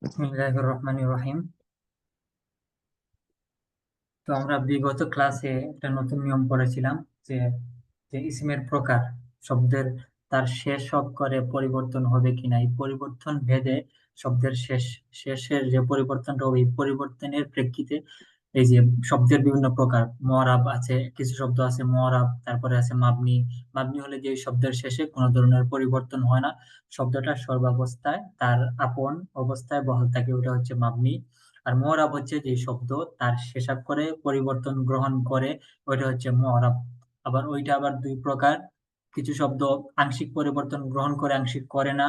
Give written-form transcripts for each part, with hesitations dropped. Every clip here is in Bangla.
বিসমিল্লাহির রহমানির রহিম। তো আমরা বিগত ক্লাসে একটা নতুন নিয়ম পড়েছিলাম যে যে ইসমের প্রকার, শব্দের তার শেষ অক্ষরে পরিবর্তন হবে কিনা, এই পরিবর্তন ভেদে শব্দের শেষের যে পরিবর্তনটা হবে, এই পরিবর্তনের প্রেক্ষিতে এই যে শব্দের বিভিন্ন প্রকার, মুআরাব আছে, কিছু শব্দ আছে মুআরাব, তারপরে আছে মাবনি। মাবনি হলে যে শব্দের শেষে কোনো ধরনের পরিবর্তন হয় না, শব্দটা সর্বাবস্থায় তার আপন অবস্থায় বহাল থাকে, ওটা হচ্ছে মাবনি। আর মুআরাব হচ্ছে যে শব্দ তার শেষাক্ষরে পরিবর্তন গ্রহণ করে, ওইটা হচ্ছে মুআরাব। আবার দুই প্রকার, কিছু শব্দ আংশিক পরিবর্তন গ্রহণ করে, আংশিক করে না,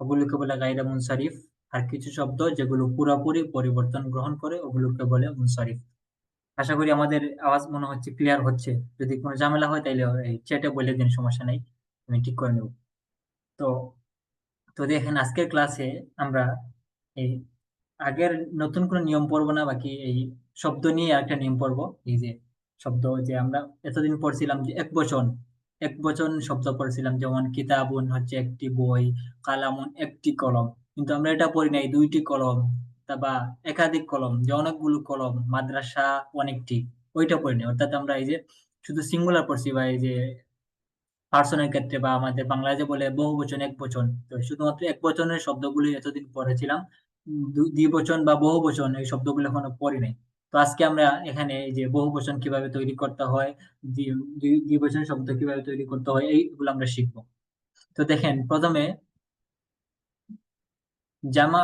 ওগুলোকে বলে গায়রে মুনসারিফ। আর কিছু শব্দ যেগুলো পুরোপুরি পরিবর্তন গ্রহণ করে, ওগুলোকে বলে মুনসারিফ। আশা করি আমাদের আওয়াজ মনে হচ্ছে ক্লিয়ার হচ্ছে। যদি কোনো ঝামেলা হয় তাইলে এই চ্যাটে বলে দিন, সমস্যা নাই, আমি ঠিক করে নেব। তো তো দেখেন, আজকের ক্লাসে আমরা এই আগের নতুন কোনো নিয়ম পড়বো না, বাকি এই শব্দ নিয়ে একটা নিয়ম পড়বো। এই যে শব্দ, যে আমরা এতদিন পড়ছিলাম যে এক বচন শব্দ পড়ছিলাম, যেমন কিতাবুন হচ্ছে একটি বই, কালামুন একটি কলম। কিন্তু আমরা এটা পড়ি নাই দুইটি কলম, তা বা একাধিক কলম, যে অনেকগুলো কলম, মাদ্রাসা অনেকটি, ওইটা পড়ি নাই। অর্থাৎ আমরা এই যে শুধু সিঙ্গুলার পড়ছি, বা এই যে পার্সনের ক্ষেত্রে, বা আমাদের বাংলায় যে বলে বহু বচন এক বচন, তো শুধুমাত্র এক বচনের শব্দগুলি এতদিন পড়েছিলাম। দ্বিবচন বা বহু বচন এই শব্দগুলো এখনো পড়ি নাই। তো আজকে আমরা এখানে এই যে বহু বচন কিভাবে তৈরি করতে হয়, দ্বিবচন শব্দ কিভাবে তৈরি করতে হয়, এইগুলো আমরা শিখবো। তো দেখেন, প্রথমে জামা,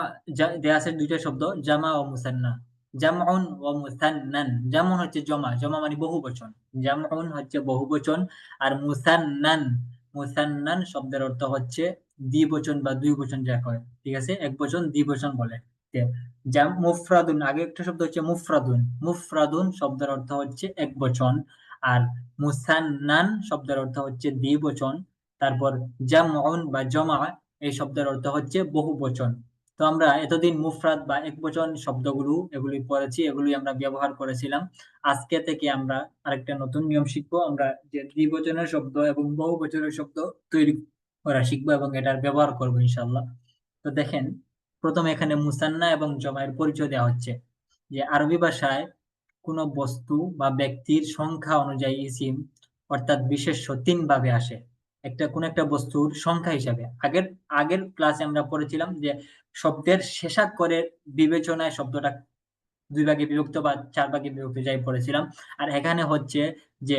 দেয়া আছে দুইটা শব্দ, জামা ও মুসান্না। জামউন ও মুসান্নান। জামউন হচ্ছে জমা, জমা মানে বহু বচন, জামউন হচ্ছে বহু বচন। আর মুসান্নান, মুসান্নান শব্দের অর্থ হচ্ছে দ্বিবচন বা দুই বচন যা কয়, ঠিক আছে, এক বচন দ্বিবচন বলে। তে মুফরাদুন, আগে একটা শব্দ হচ্ছে মুফরাদুন। মুফরাদুন শব্দের অর্থ হচ্ছে এক বচন। আর মুসান্নান শব্দের অর্থ হচ্ছে দ্বিবচন। তারপর জামউন বা জমা, এই শব্দের অর্থ হচ্ছে বহু বচন। তো আমরা এতদিন মুফরাদ বা একবচন শব্দগুলো এগুলি পড়েছি, এগুলি আমরা ব্যবহার করেছিলাম। আজকে থেকে আমরা আরেকটা নতুন নিয়ম শিখবো, আমরা যে দ্বিবচনের শব্দ এবং বহু বচনের শব্দ তৈরি করা শিখবো এবং এটার ব্যবহার করবো ইনশাল্লাহ। তো দেখেন, প্রথমে এখানে মুসান্না এবং জমায়ের পরিচয় দেওয়া হচ্ছে। যে আরবি ভাষায় কোনো বস্তু বা ব্যক্তির সংখ্যা অনুযায়ী ইসিম অর্থাৎ বিশেষ্য তিন ভাবে আসে। কোন একটা বস্তুর সংখ্যা হিসাবে, আগের আগের ক্লাসে আমরা পড়েছিলাম যে শব্দের শেষাক্ষরের বিবেচনায় শব্দটা দুই ভাগে বিভক্ত বা চার ভাগে বিভক্ত, যাই পড়েছিলাম। আর এখানে হচ্ছে যে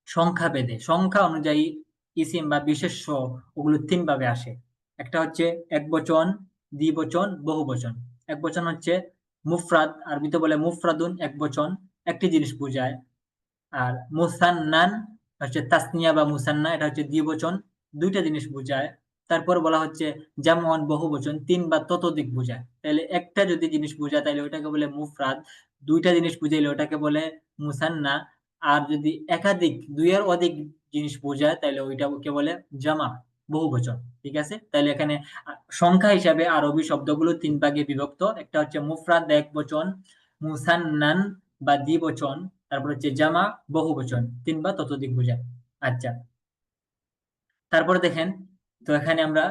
সংখ্যা ভেদে, সংখ্যা অনুযায়ী ইসিম বা বিশেষ্য ওগুলো তিন ভাবে আসে। একটা হচ্ছে এক বচন, দ্বিবচন, বহু বচন। এক বচন হচ্ছে মুফরাদ, আরবিতে বলে মুফরাদুন, এক বচন, একটি জিনিস বোঝায়। আর মুসান্নান হচ্ছে তাসনিয়া বা মুসান্না, এটা হচ্ছে দ্বিবচন, দুইটা জিনিস বোঝায়। তারপর বলা হচ্ছে জামআন, বহুবচন, তিন বা ততোধিক বোঝায়। তাহলে একটা যদি জিনিস বোঝায় তাহলে ওটাকে বলে মুফরাদ, দুইটা জিনিস বুঝাইলে ওটাকে বলে মুসান্না। আর যদি একাধিক, দুইয়ের অধিক জিনিস বোঝায় তাহলে ওইটাকে বলে জামা, বহুবচন। ঠিক আছে, তাহলে এখানে সংখ্যা হিসাবে আরবি শব্দগুলো তিন ভাগে বিভক্ত। একটা হচ্ছে মুফরাদ এক বচন, মুসান্নান বা দ্বিবচন, তারপর হচ্ছে জামা, বহু বচন, তিন বা ততোধিক বোঝায়। আচ্ছা, তারপরে দেখেন, তো এখানে আমরা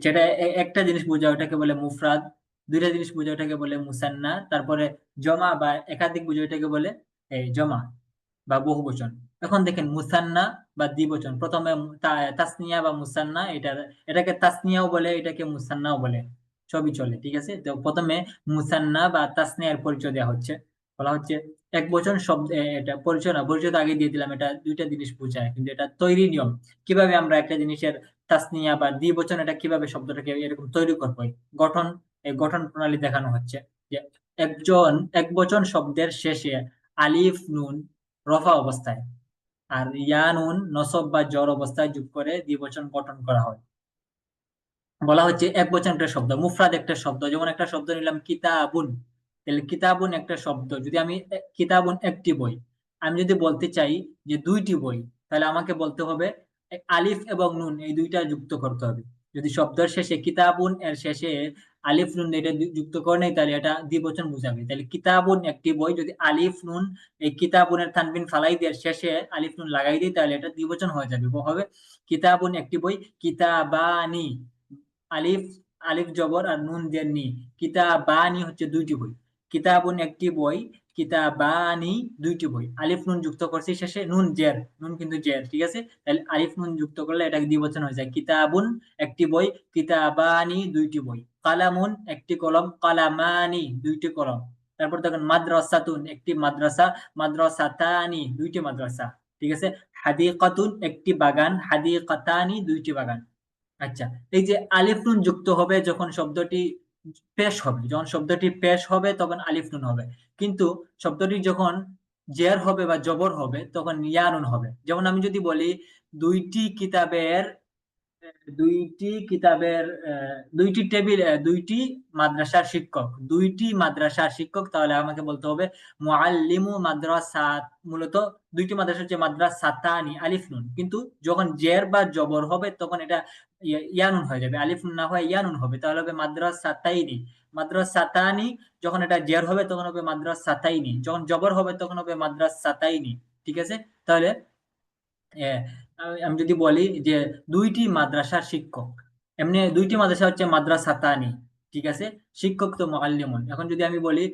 যেটা একটা জিনিস বোঝায় ওটাকে বলে মুফরাদ, দুইটা জিনিস বোঝায় ওটাকে বলে মুসান্না, তারপরে জমা বা একাধিক বোঝায় ওটাকে বলে জমা বা বহু বচন। এখন দেখেন মুসান্না বা দ্বিবচন, প্রথমে তাসনিয়া বা মুসান্না, এটাকে তাসনিয়াও বলে, এটাকে মুসান্নাও বলে, সবই চলে। ঠিক আছে, তো প্রথমে মুসান্না বা তাসনিয়ার পরিচয় দেওয়া হচ্ছে। বলা হচ্ছে এক বচন শব্দ, এটা পরিচয় না, পরিচয় তো আগে দিয়ে দিলাম, এটা দুইটা জিনিস বোঝায়, কিন্তু এটা তৈরি নিয়ম, কিভাবে আমরা একটা জিনিসের তাসনিয়া বা দ্বিবচন, এটা কিভাবে শব্দটাকে এরকম তৈরি করবো, গঠন, এই গঠন প্রণালী দেখানো হচ্ছে। যে এক বচন শব্দের শেষে আলিফ নুন রফা অবস্থায় আর ইয়া নুন নসব বা জর অবস্থায় যোগ করে দ্বিবচন গঠন করা হয়। বলা হচ্ছে এক বচন একটা শব্দ, মুফরাদ একটা শব্দ, যেমন একটা শব্দ নিলাম কিতাবুন। তাহলে কিতাবুন একটা শব্দ, যদি আমি কিতাবুন একটি বই, আমি যদি বলতে চাই যে দুইটি বই, তাহলে আমাকে বলতে হবে আলিফ এবং নুন এই দুইটা যুক্ত করতে হবে। যদি শব্দের শেষে কিতাবুন এর শেষে আলিফ নুন এটা যুক্ত করে নেই তাহলে এটা দ্বিবচন বুঝাবে। তাহলে কিতাবুন একটি বই, যদি আলিফ নুন, এই কিতাবুনের তানবিন ফালাই দিয়ে শেষে আলিফ নুন লাগাই দিই তাহলে এটা দ্বিবচন হয়ে যাবে, হবে কিতাবুন একটি বই, কিতাবানি, আলিফ আলিফ জবর আর নুন জের নি। কিতাবানি হচ্ছে দুইটি বই, কিতাবুন একটি বই, কিতাবানি দুইটি বই। আলিফ নুন যুক্ত করছি শেষে, নুন জের, নুন কিন্তু জের, ঠিক আছে? তাহলে আলিফ নুন যুক্ত করলে এটাকে দ্বিবচন হয়ে যায়। কিতাবুন একটি বই, কিতাবানি দুইটি বই। কালামুন একটি কলম, কালামানি দুইটি কলম। তারপর দেখেন মাদ্রাসাতুন একটি মাদ্রাসা, মাদ্রাসাতানি দুইটি মাদ্রাসা, ঠিক আছে? হাদিকাতুন একটি বাগান, হাদিকাতানি দুইটি বাগান। আচ্ছা, এই যে আলিফ নুন যুক্ত হবে যখন শব্দটি পেশ হবে, যখন শব্দটি পেশ হবে তখন আলিফ নুন হবে, কিন্তু শব্দটি যখন জের হবে বা জবর হবে তখন ইয়া নুন হবে। যেমন আমি যদি বলি দুইটি কিতাবের, দুইটি কিতাবের দুইটি টেবিল, দুইটি মাদ্রাসার শিক্ষক, দুইটি মাদ্রাসার শিক্ষক, তাহলে আমাকে বলতে হবে মুআল্লিমু মাদ্রাসাত। মূলত দুইটি মাদ্রাসা হচ্ছে মাদ্রাসাতানি, আলিফ নুন, কিন্তু যখন জের বা জবর হবে তখন এটা ইয়ানুন হয়ে যাবে, আলিফ নুন না হয় ইয়ানুন হবে, তাহলে হবে মাদ্রাসাতাইনি। মাদ্রাসাতানি যখন এটা জের হবে তখন হবে মাদ্রাসাতাইনি, যখন জবর হবে তখন হবে মাদ্রাসাতাইনি, ঠিক আছে? তাহলে হ্যাঁ, আমি যদি বলি যে দুইটি মাদ্রাসার শিক্ষক, এমনি দুইটি মাদ্রাসা হচ্ছে মাদ্রাসাতানি, ঠিক আছে? শিক্ষক তো মুআল্লিমুন। এখন যদি আমি বলি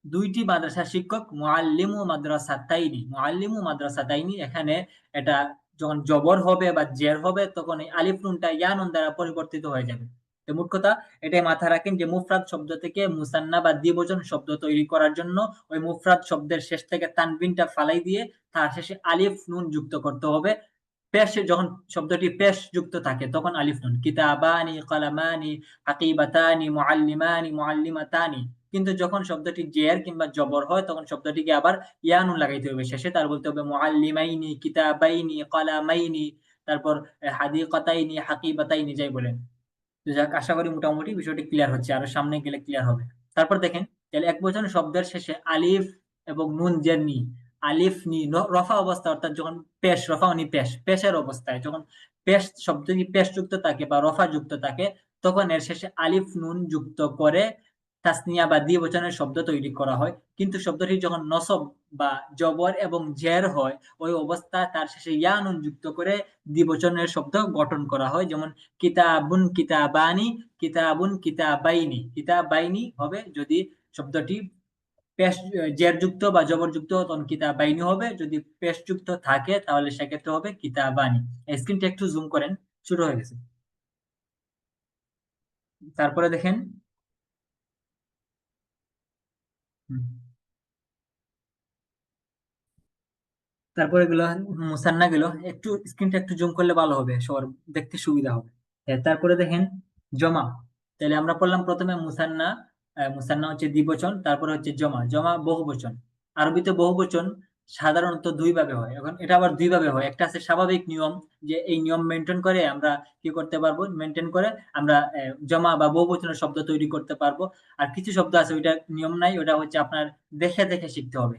দুইটি মাদ্রাসার শিক্ষক, মুআল্লিমু মাদ্রাসাতাইনি, মুআল্লিমু মাদ্রাসাতাইনি, এখানে এটা যখন জবর হবে বা জের হবে তখন এই আলিফ নুনটা ইয়া নুন দ্বারা পরিবর্তিত হয়ে যাবে। তো মোট কথা এটাই মাথায় রাখেন যে মুফরাদ শব্দ থেকে মুসান্না বা দ্বিবচন শব্দ তৈরি করার জন্য ওই মুফরাদ শব্দের শেষ থেকে তানবিনটা ফালাই দিয়ে তার শেষে আলিফ নুন যুক্ত করতে হবে। পেশ, যখন শব্দটি পেশ যুক্ত থাকে তখন আলিফ নুন। কিতাবানি, কালামানি, হাকিবাতানি, মুআল্লিমানি, মুআল্লিমাতানি। কিন্তু যখন শব্দটি জের কিংবা জবর হয় তখন শব্দটিকে আবার ইয়া নুন লাগাইতে হবে শেষে, তার বলতে হবে মুআল্লিমাইনি, কিতাবাইনি, কালামাইনি, তারপর হাদিকাতাইনি, হাকিবাতাইনি, যাই বলেন। তো যাক, আশা করি মোটামুটি বিষয়টি ক্লিয়ার হচ্ছে, আরো সামনে গেলে ক্লিয়ার হবে। তারপর দেখেন, তাহলে একবচন শব্দের শেষে আলিফ এবং নুন জের নি, আলিফ নি রফা অবস্থা, অর্থাৎ যখন পেশ, রফা নি পেশ, পেশের অবস্থায় যখন পেশ শব্দটি পেশ যুক্ত থাকে বা রফা যুক্ত থাকে তখন এর শেষে আলিফ নুন যুক্ত করে তাসনিয়া বা দ্বিবচনের শব্দ তৈরি করা হয়। কিন্তু শব্দটি যখন নসব বা জবর এবং জের হয় ওই অবস্থায় তার শেষে ইয়া নুন যুক্ত করে দ্বিবচনের শব্দ গঠন করা হয়। যেমন কিতাবুন কিতাবানি, কিতাবুন কিতাবাইনি। কিতাবাইনি হবে যদি শব্দটি পেশ জের যুক্ত বা জবর যুক্ত, তখন কিতাবাইনি হবে। যদি পেশ যুক্ত থাকে তাহলে সেক্ষেত্রে হবে কিতাবানি। স্ক্রিনটা একটু জুম করেন, শুরু হয়ে গেছে। তারপরে দেখেন, হুম, তারপরে গুলো মুসান্না গুলো একটু স্ক্রিনটা একটু জুম করলে ভালো হবে, সবার দেখতে সুবিধা হবে। তারপরে দেখেন জমা। তাহলে আমরা পড়লাম প্রথমে মুসান্না, মুসান্না হচ্ছে দ্বিবচন, তারপরে হচ্ছে জমা, জমা বহুবচন। আরবিতে বহুবচন সাধারণত দুই ভাবে হয়। এখন এটা আবার দুই ভাবে হয়, একটা আছে স্বাভাবিক নিয়ম, যে এই নিয়ম মেনটেন করে আমরা কি করতে পারবো, মেনটেন করে আমরা জমা বা বহুবচনের শব্দ তৈরি করতে পারবো। আর কিছু শব্দ আছে ওইটা নিয়ম নাই, ওটা হচ্ছে আপনার দেখে দেখে শিখতে হবে,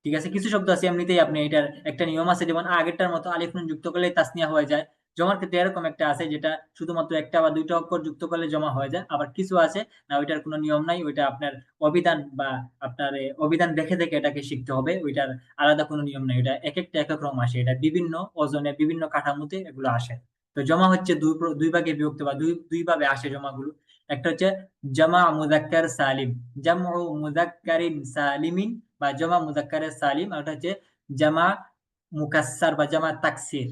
ঠিক আছে? কিছু শব্দ আছে এমনিতেই আপনি এটার একটা নিয়ম আছে, যেমন আগেরটার মতো আলিফ নুন যুক্ত করলে তাসনিয়া হয়ে যায়। জমার ক্ষেত্রে এরকম একটা আছে যেটা শুধুমাত্র একটা বা দুইটা অক্ষর যুক্ত করলে জমা হয়ে যায়। আবার কিছু আছে না, ওইটার কোনো নিয়ম নাই, ওইটা আপনার অভিধান বা আপনার অভিধান দেখে দেখে এটাকে শিখতে হবে, ওইটার আলাদা কোনো নিয়ম নাই। এটা এক একটা এক এক রকম আসে, এটা বিভিন্ন ওজনে বিভিন্ন কাঠামোতে এগুলো আসে। তো জমা হচ্ছে দুই ভাগে বিভক্ত বা দুই দুই ভাবে আসে জমাগুলো। একটা হচ্ছে জামা মুযাক্কার সালিম, জামউ মুযাক্কারিন সালিমিন, বা জমা মুযাক্কারে সালিম। আর ওটা হচ্ছে জামা মুকাসসার বা জামা তাকসির।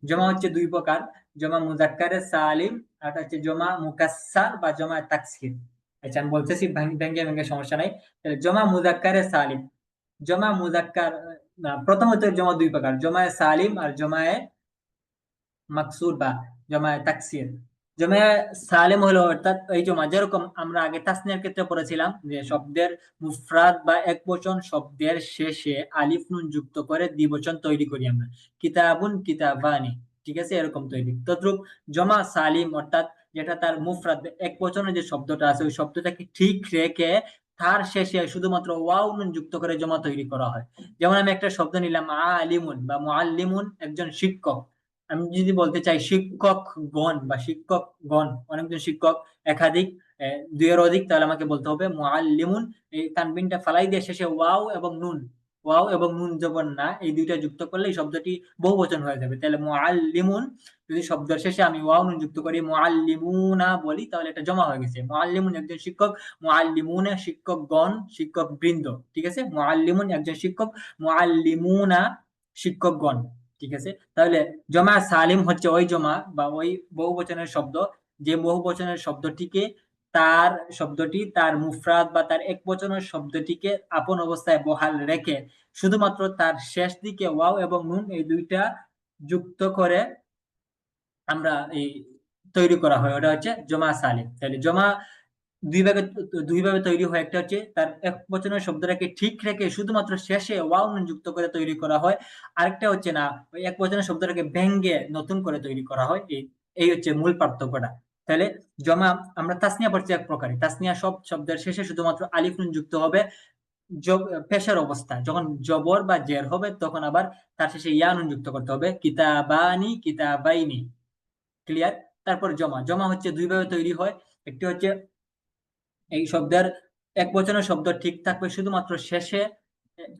জমা হচ্ছে দুই প্রকার, জমা মুযাক্কারে সালিম, আর ওটা হচ্ছে জমা মুকাসসার বা জমা তাকসির। আচ্ছা, আমি বলতেছি ভেঙ্গে ভেঙ্গে, সমস্যা নাই। তাহলে জমা মুযাক্কারে সালিম, জমা মুযাক্কার, প্রথমত জমা দুই প্রকার, জমায়ে সালিম আর জমায়ে মাকসুর বা জমায়ে তাকসির। জমায়ে সালেম হলো অর্থাৎ এই জমা, যেরকম আমরা আগে তাসনিয়ার ক্ষেত্রে পড়েছিলাম যে শব্দের মুফরাদ বা একবচন শব্দের শেষে আলিফ নুন যুক্ত করে দ্বিবচন তৈরি করি আমরা, কিতাবুন কিতাবানি, ঠিক আছে? এরকম তৈরি। তদ্রূপ জমা সালিম অর্থাৎ যেটা তার মুফরাদ এক বচনের যে শব্দটা আছে ওই শব্দটাকে ঠিক রেখে তার শেষে শুধুমাত্র ওয়াও নুন যুক্ত করে জমা তৈরি করা হয়। যেমন আমি একটা শব্দ নিলাম আলিমুন বা মুআল্লিমুন, একজন শিক্ষক। আমি যদি বলতে চাই শিক্ষকগণ বা শিক্ষকগণ, অনেকজন শিক্ষক, একাধিক, দুইয়ের অধিক, তাহলে আমাকে বলতে হবে মুআল্লিমুন। এই তানবিনটা ফালাই দিয়ে শেষে ওয়াও এবং নুন ওয়াও এবং নুন জবর না, এই দুইটা যুক্ত করলে এই শব্দটি বহুবচন হয়ে যাবে। তাহলে মুআল্লিমুন, যদি শব্দের শেষে আমি ওয়াও নুন যুক্ত করি মুআল্লিমুনা বলি, তাহলে এটা জমা হয়ে গেছে। মুআল্লিমুন একজন শিক্ষক, মুআল্লিমুনা শিক্ষকগণ, শিক্ষকবৃন্দ। ঠিক আছে, মুআল্লিমুন একজন শিক্ষক, মুআল্লিমুনা শিক্ষকগণ। ঠিক আছে, তাহলে জমা সালিম হচ্ছে ওই জমা বা ওই বহুবচনের শব্দ, যে বহুবচনের শব্দটি তার মুফরাদ বা তার একবচনের শব্দটিকে আপন অবস্থায় বহাল রেখে শুধুমাত্র তার শেষ দিকে ওয়াও এবং নুন এই দুইটা যুক্ত করে আমরা এই তৈরি করা হয়, ওটা হচ্ছে জমা সালিম। তাহলে জমা দুই ভাবে তৈরি হয়। একটা হচ্ছে তার এক বচনের শব্দটাকে ঠিক রেখে শুধুমাত্র শেষে ওয়াও নুন যুক্ত করে তৈরি করা হয়। আরেকটা হচ্ছে না, ওই এক বচনের শব্দটাকে ভেঙ্গে নতুন করে তৈরি করা হয়। এই হচ্ছে মূল পার্থক্যটা। তাহলে জমা, আমরা তাসনিয়া পড়ছি এক প্রকারে, তাসনিয়া সব শব্দের শেষে শুধুমাত্র আলিফ নুন যুক্ত হবে পেশের অবস্থায়। যখন জবর বা জের হবে তখন আবার তার শেষে ইয়া নুন যুক্ত করতে হবে, কিতাবানি কিতাবাইনি। ক্লিয়ার? তারপর জমা, জমা হচ্ছে দুই ভাবে তৈরি হয়। একটি হচ্ছে এই শব্দের এক বচনের শব্দ ঠিক থাকবে, শুধুমাত্র শেষে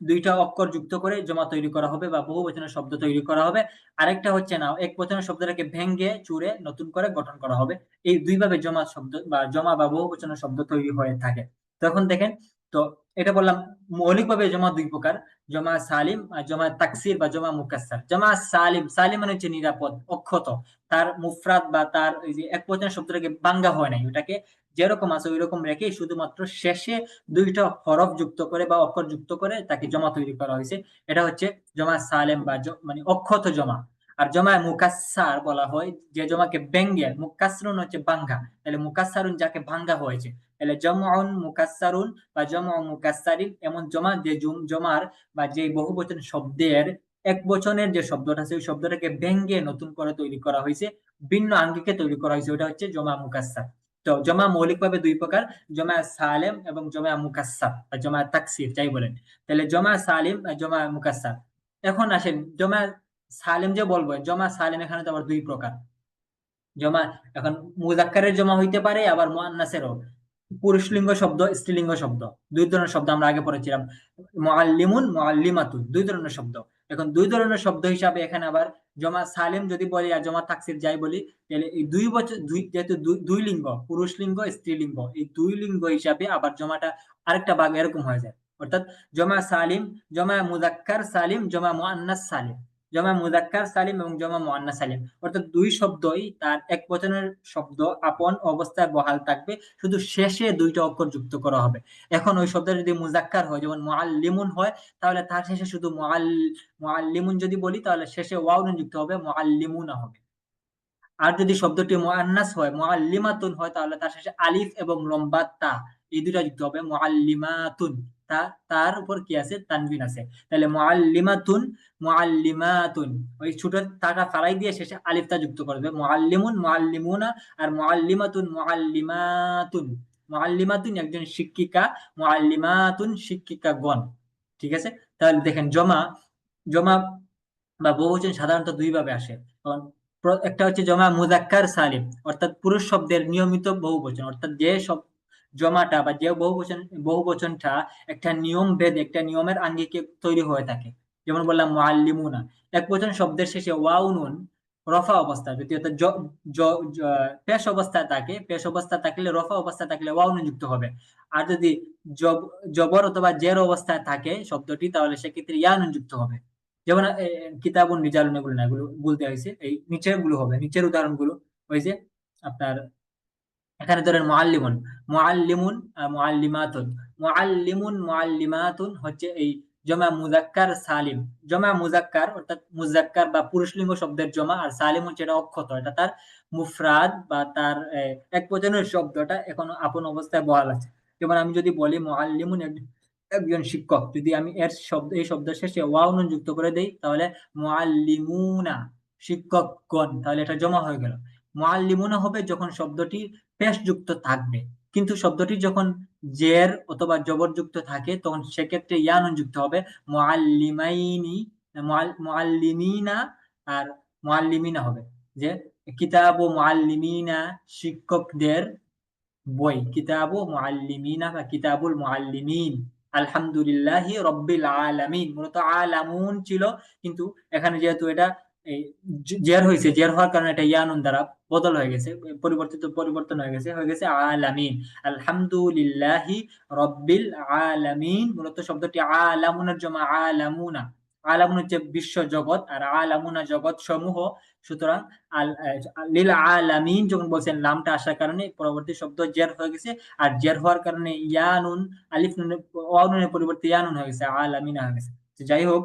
দুইটা অক্ষর যুক্ত করে জমা তৈরি করা হবে বা বহু বচনের শব্দ তৈরি করা হবে। আরেকটা হচ্ছে না, এক বচনের শব্দটাকে ভেঙ্গে চুরে নতুন করে গঠন করা হবে। এই দুইভাবে জমা শব্দ বা জমা বা বহু বচনের শব্দ তৈরি হয়ে থাকে। তখন দেখেন, তো এটা বললাম মৌলিকভাবে জমা দুই প্রকার, জমা সালিম আর জমা তাকসির বা জমা মুকাসসার। জমা সালিম, সালিম মানে হচ্ছে নিরাপদ, অক্ষত, তার মুফরাদ বা তার এই যে এক বচনের শব্দটাকে ভাঙ্গা হয় নাই, ওটাকে যেরকম আছে ওই রকম রেখে শুধুমাত্র শেষে দুইটা হরফ যুক্ত করে বা অক্ষর যুক্ত করে তাকে জমা তৈরি করা হয়েছে। এটা হচ্ছে জমা সালেম বা মানে অক্ষত জমা। আর জমা মুকাসসার বলা হয় যে জমাকে ব্যঙ্গে, মুকাসসরুন হচ্ছে ভাঙ্গা, তাহলে মুকাসসারুন যাকে ভাঙ্গা হয়েছে। তাহলে জমউন মুকাসসারুন বা জমউ মুকাসসারিন এমন জমা যে জমার বা যে বহুবচন শব্দের এক বচনের যে শব্দটা আছে ওই শব্দটাকে ব্যঙ্গে নতুন করে তৈরি করা হয়েছে, ভিন্ন আঙ্গিকে তৈরি করা হয়েছে, ওটা হচ্ছে জমা মুকাসসার। তো জমা মৌলিকভাবে দুই প্রকার, জমা সালেম এবং জমা মুকাসসার বা জমা তাকসির যাই বলেন। তাহলে জমা সালিম আর জমা মুকাসসার। এখন আসেন জমা সালেম যে বলবো, জমা সালেম এখানে তো আবার দুই প্রকার জমা। এখন মুজাক্কারের জমা হইতে পারে, আবার মুআন্নাসেরও। পুরুষলিঙ্গ শব্দ, স্ত্রীলিঙ্গ শব্দ, দুই ধরনের শব্দ আমরা আগে পড়েছিলাম। মুআল্লিমুন মুআল্লিমাতুন দুই ধরনের শব্দ। এখন দুই ধরনের শব্দ হিসাবে এখানে আবার জমা সালেম যদি বলি আর জমা তাকসির যাই বলি, তাহলে এই দুই বছর যেহেতু দুই লিঙ্গ, পুরুষ লিঙ্গ স্ত্রীলিঙ্গ, এই দুই লিঙ্গ হিসাবে আবার জমাটা আরেকটা ভাগ এরকম হয়ে যায়। অর্থাৎ জমা সালিম, জমা মুজাক্কার সালিম, জমা মুআন্নাস সালিম। জমা মুজাক্কার সালিম এবং জমা মুআন্নাস সালিম, অর্থাৎ দুই শব্দই তার এক বচনের শব্দ আপন অবস্থায় বহাল থাকবে, শুধু শেষে দুইটা অক্ষর যুক্ত করা হবে। এখন ওই শব্দটা যদি মুজাক্কার হয়, যেমন মুআল্লিমুন হয়, তাহলে তার শেষে শুধু মুআল্লিমুন যদি বলি তাহলে শেষে ওয়াও নুন যুক্ত হবে, মুআল্লিমুনা হবে। আর যদি শব্দটি মুআন্নাস হয়, মুআল্লিমাতুন হয়, তাহলে তার শেষে আলিফ এবং লম্বা তা, এই দুইটা যুক্ত হবে, মুআল্লিমাতুন। তার উপর কি আছে? তানবিন আছে। তাহলে মুআল্লিমাতুন, মুআল্লিমাতুন, ওই ছোট তাটা ফালাই দিয়ে শেষে আলিফটা যুক্ত করবে, মুআল্লিমুন মুআল্লিমুনা, আর মুআল্লিমাতুন মুআল্লিমাতুন। মুআল্লিমাতুন একজন শিক্ষিকা, মুআল্লিমাতুন শিক্ষিকাগণ। ঠিক আছে, তাহলে দেখেন জমা, জমা বা বহুবচন সাধারণত দুই ভাবে আসে। কারণ একটা হচ্ছে জমা মুজাক্কার সালিম, অর্থাৎ পুরুষ শব্দের নিয়মিত বহুবচন, অর্থাৎ যে সব জমাটা বা যে বহুবচনটা একটা নিয়ম ভেদ, একটা নিয়মের আঙ্গিকে তৈরি হয়ে থাকে। যেমন বললাম মুআল্লিমুনা, এক বচন শব্দের শেষে ওয়াও নুন রফা অবস্থা যদি অর্থাৎ পেশ অবস্থায় থাকে, পেশ অবস্থায় থাকলে, রফা অবস্থায় থাকলে ওয়াও নুন যুক্ত হবে। আর যদি জবর অথবা জের অবস্থায় থাকে শব্দটি, তাহলে সেক্ষেত্রে ইয়া নুন যুক্ত হবে। যেমন কিতাবুন রিজালুন, এগুলো না, এগুলো বলতে হয়েছে, এই নিচের গুলো হবে, নিচের উদাহরণগুলো ওই যে আপনার এখানে ধরেন মুআল্লিমুন, মুআল্লিমুন মুআল্লিমাতুন, মুআল্লিমুন মুআল্লিমাতুন হচ্ছে এই জমা মুজাক্কার সালিম। জমা মুজাক্কার অর্থাৎ মুজাক্কার বা পুরুষলিঙ্গ শব্দের জমা, আর সালিম হচ্ছে এটা অক্ষত, এটা তার মুফরাদ বা তার এক বচনের শব্দটা এখনো আপন অবস্থায় বহাল আছে। যেমন আমি যদি বলি মুআল্লিমুন একজন শিক্ষক, যদি আমি এই শব্দের শেষে ওয়াও নুন যুক্ত করে দেই, তাহলে মুআল্লিমুনা শিক্ষকগণ, তাহলে এটা জমা হয়ে গেল। মুআল্লিমুনা হবে যখন শব্দটি পেশ যুক্ত থাকবে, কিন্তু শব্দটি যখন জের অথবা জবর যুক্ত থাকে তখন সেক্ষেত্রে ইয়া নুন যুক্ত হবে, মুআল্লিমাইনি, মুআল্লিমিনা আর মুআল্লিমিনা হবে। যে কিতাবু মুআল্লিমিনা শিক্ষকদের বই, কিতাবু মুআল্লিমিনা বা কিতাবুল মুআল্লিমিন। আলহামদুলিল্লাহি রব্বিল আলামিন, মূলত আলামুন ছিল, কিন্তু এখানে যেহেতু এটা এই জের হয়েছে, জের হওয়ার কারণে এটা ইয়ানুন দ্বারা বদল হয়ে গেছে, পরিবর্তন হয়ে গেছে আলামিন। আলহামদুলিল্লাহি রব্বিল আলামিন, মূলত শব্দটি আলামুনের জমা আলামুনা। আলামুন হচ্ছে বিশ্ব জগৎ, আর আলামুনা জগৎ সমূহ। সুতরাং লিল আলামিন যখন বলছেন, লামটা আসার কারণে পরবর্তী শব্দ জের হয়ে গেছে, আর জের হওয়ার কারণে ইয়ানুন আলিফ নুনের ওয়াও নুনের পরিবর্তে ইয়ানুন হয়ে গেছে, আলামিনা হয়ে গেছে। যাই হোক,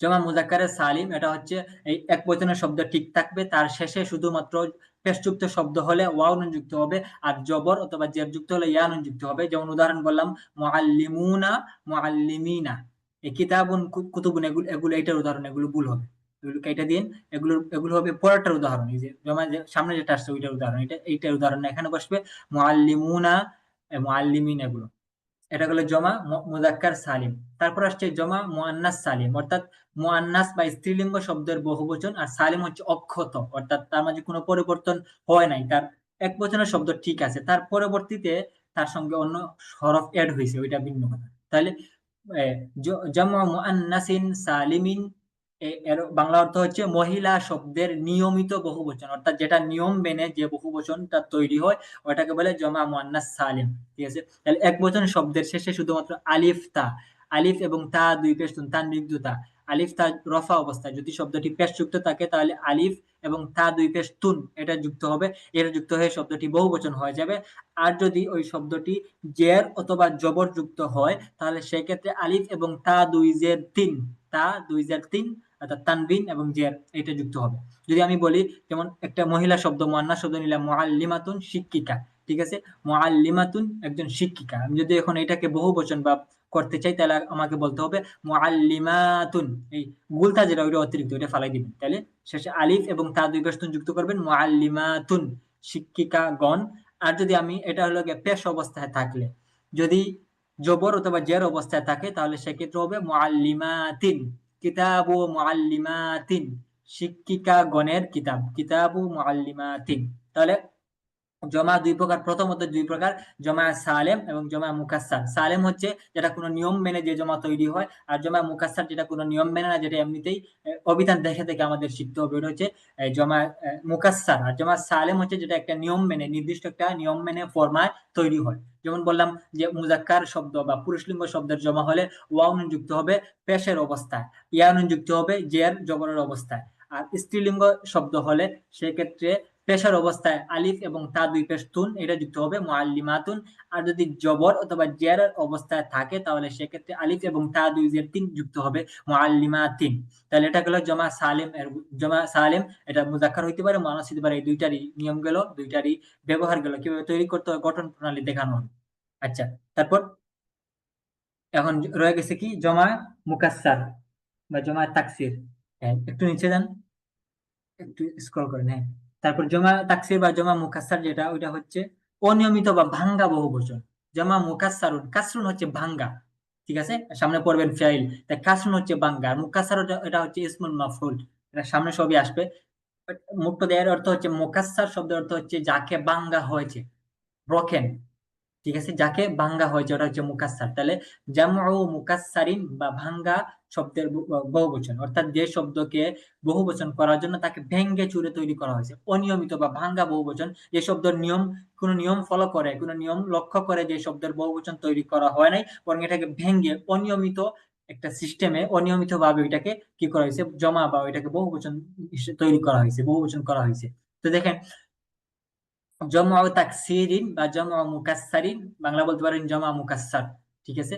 জমা মুজাক্কারে সালিম এটা হচ্ছে এই এক বচনের শব্দ ঠিক থাকবে, তার শেষে শুধুমাত্র পেশযুক্ত শব্দ হলে ওয়াও নুন যুক্ত হবে, আর জবর অথবা জের যুক্ত হলে ইয়া নুন যুক্ত হবে। যেমন উদাহরণ বললাম, মুআল্লিমুনা, মুআল্লিমিনা। এই কিতাবুন, কুতুবুন, এগুলো এটার উদাহরণ, এগুলো ভুল হবে, এগুলো কেটে দিন। এগুলো হবে পরেরটার উদাহরণ, এই যে জমা সামনে যেটা আসছে ওইটার উদাহরণ, এইটার উদাহরণ না, এখানে বসবে মুআল্লিমুনা, মুআল্লিমিন, এগুলো। এটা হলো জমা মুজাক্কার সালিম। তারপর আসছে জমা মুআন্নাস সালিম, অর্থাৎ মুআন্নাস বা স্ত্রীলিঙ্গ শব্দের বহুবচন, আর সালিম হচ্ছে অক্ষত, অর্থাৎ তার মাঝে কোনো পরিবর্তন হয় নাই, তার এক বচনের শব্দ ঠিক আছে, তার পরবর্তীতে তার সঙ্গে অন্য হরফ এড হয়েছে, ওইটা ভিন্ন কথা। তাহলে জামা মুআন্নাসিন সালিমিন, এর বাংলা অর্থ হচ্ছে মহিলা শব্দের নিয়মিত বহুবচন, অর্থাৎ যেটা নিয়ম মেনে যে বহুবচনটা তৈরি হয় ওটাকে বলে জমা মুআন্নাস সালিম। ঠিক আছে, তাহলে এক বচন শব্দের শেষে শুধুমাত্র আলিফ তা, আলিফ এবং তা দুই পেশ তুন, তার মৃদুতা, আলিফ তা রফা অবস্থায় যদি শব্দটি পেশযুক্ত থাকে তাহলে আলিফ এবং তা দুই পেশ তুন এটা যুক্ত হবে, এটা যুক্ত হয়ে শব্দটি বহুবচন হয়ে যাবে। আর যদি ওই শব্দটি জের অথবা জবর যুক্ত হয় তাহলে সেক্ষেত্রে আলিফ এবং তা দুই জের তিন, তা দুই জের তিন, অর্থাৎ তানবিন এবং জের এটা যুক্ত হবে। যদি আমি বলি, যেমন একটা মহিলা শব্দ মুআন্নাস শব্দ নিলাম, মুআল্লিমাতুন, শিক্ষিকা। ঠিক আছে, মুআল্লিমাতুন একজন শিক্ষিকা। আমি যদি এখন এটাকে বহুবচন বা করতে চাই তাহলে আমাকে বলতে হবে মুআল্লিমাতুন, এই গুলতা যেটা ওইটা অতিরিক্ত, ওইটা ফালাই দিবেন। তাহলে শেষে আলিফ এবং তা দুই পেশ তুন যুক্ত করবেন, মুআল্লিমাতুন, শিক্ষিকাগণ। আর যদি আমি এটা হলো গিয়ে পেশ অবস্থায় থাকলে, যদি জবর অথবা জের অবস্থায় থাকে তাহলে সেক্ষেত্রে হবে মুআল্লিমাতিন, কিতাবু মুআল্লিমাতিন, শিক্ষিকাগণের কিতাব, কিতাবু মুআল্লিমাতিন। তাহলে জমা দুই প্রকার, প্রথমত দুই প্রকার, জমা সালেম এবং জমা মুকাসসার। সালেম হচ্ছে যেটা কোনো নিয়ম মেনে যে জমা তৈরি হয়, আর জমা মুকাসসার যেটা কোনো নিয়ম মেনে না, যেটা এমনিতেই অভিধান দেখে দেখে আমাদের শিখতে হবে, ওটা হচ্ছে জমা মুকাসসার। আর জমা সালেম হচ্ছে যেটা একটা নিয়ম মেনে, নির্দিষ্ট একটা নিয়ম মেনে ফরমায় তৈরি হয়। যেমন বললাম যে মুজাক্কার শব্দ বা পুরুষলিঙ্গ শব্দের জমা হলে ওয়াও নুন যুক্ত হবে পেশের অবস্থায়, ইয়া নুন যুক্ত হবে জের জবরের অবস্থায়। আর স্ত্রীলিঙ্গ শব্দ হলে সেক্ষেত্রে পেশার অবস্থায় আলিফ এবং তা দুই পেশ তুন এটা যুক্ত হবে মুআল্লিমাতুন। আর যদি জবর অথবা জেরের অবস্থায় থাকে তাহলে সেক্ষেত্রে আলিফ এবং তা দুই জের তিন যুক্ত হবে মুআল্লিমাতিন। তাহলে এটা গেল জমা সালিম এর জমা সালিম। এটা মুজাক্কার হইতে পারে, মুআন্নাস হইতে পারে, এই দুইটারই নিয়ম গেল, দুইটারই ব্যবহার গেল, কিভাবে তৈরি করতে হয় গঠন প্রণালী দেখানো হলো। আচ্ছা, তারপর এখন রয়ে গেছে কি জমা মুকাসসার বা জমা তাকসির। হ্যাঁ, একটু নিচে যান, একটু স্ক্রল করেন। হ্যাঁ, তারপর জমা তাকসির বা জমা মুকাসসার যেটা, ওইটা হচ্ছে অনিয়মিত বা ভাঙ্গা বহুবচন। জমা মুকাসসারুন, কাসরুন হচ্ছে ভাঙ্গা। ঠিক আছে, সামনে পড়বেন ফাইল, তাই কাসরুন হচ্ছে ভাঙ্গা, আর মুকাসসার এটা হচ্ছে ইসমুল মাফউল, এটা সামনে সবই আসবে। মুক্তদা এর অর্থ হচ্ছে, মুকাসসার শব্দের অর্থ হচ্ছে যাকে ভাঙ্গা হয়েছে, ব্রোকেন। ঠিক আছে, যাকে ভাঙ্গা হয়েছে ওটা হচ্ছে মুকাসসার। তাহলে জামউ মুকাসসারিন বা ভাঙ্গা শব্দের বহুবচন, অর্থাৎ যে শব্দকে বহুবচন করার জন্য তাকে ভেঙ্গে চুরে তৈরি করা হয়েছে। অনিয়মিত বা ভাঙ্গা বহুবচন, যে শব্দের নিয়ম, কোন নিয়ম ফলো করে, কোন নিয়ম লক্ষ্য করে যে শব্দের বহুবচন তৈরি করা হয় নাই, বরং এটাকে ভেঙ্গে অনিয়মিত একটা সিস্টেমে অনিয়মিত ভাবে এটাকে কি করা হয়েছে, জমা বা এটাকে বহুবচন তৈরি করা হয়েছে, বহুবচন করা হয়েছে। তো দেখেন, জমা তাকসিরিন বা জমা মুকাসসারিন, বাংলা বলতে পারেন জমা মুকাসসার। ঠিক আছে,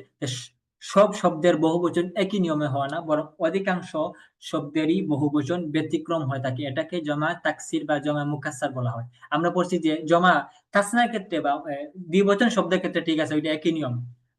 সব শব্দের বহুবচন একই নিয়মে হয় না, বরং অধিকাংশ শব্দেরই বহুবচন ব্যতিক্রম হয়ে থাকে, এটাকে জমা তাকসির বা জমা মুকাসসার বলা হয়। আমরা পড়ছি যে জমা তাসনার ক্ষেত্রে বা দ্বিবচন শব্দের ক্ষেত্রে ঠিক আছে, ওইটা একই নিয়ম,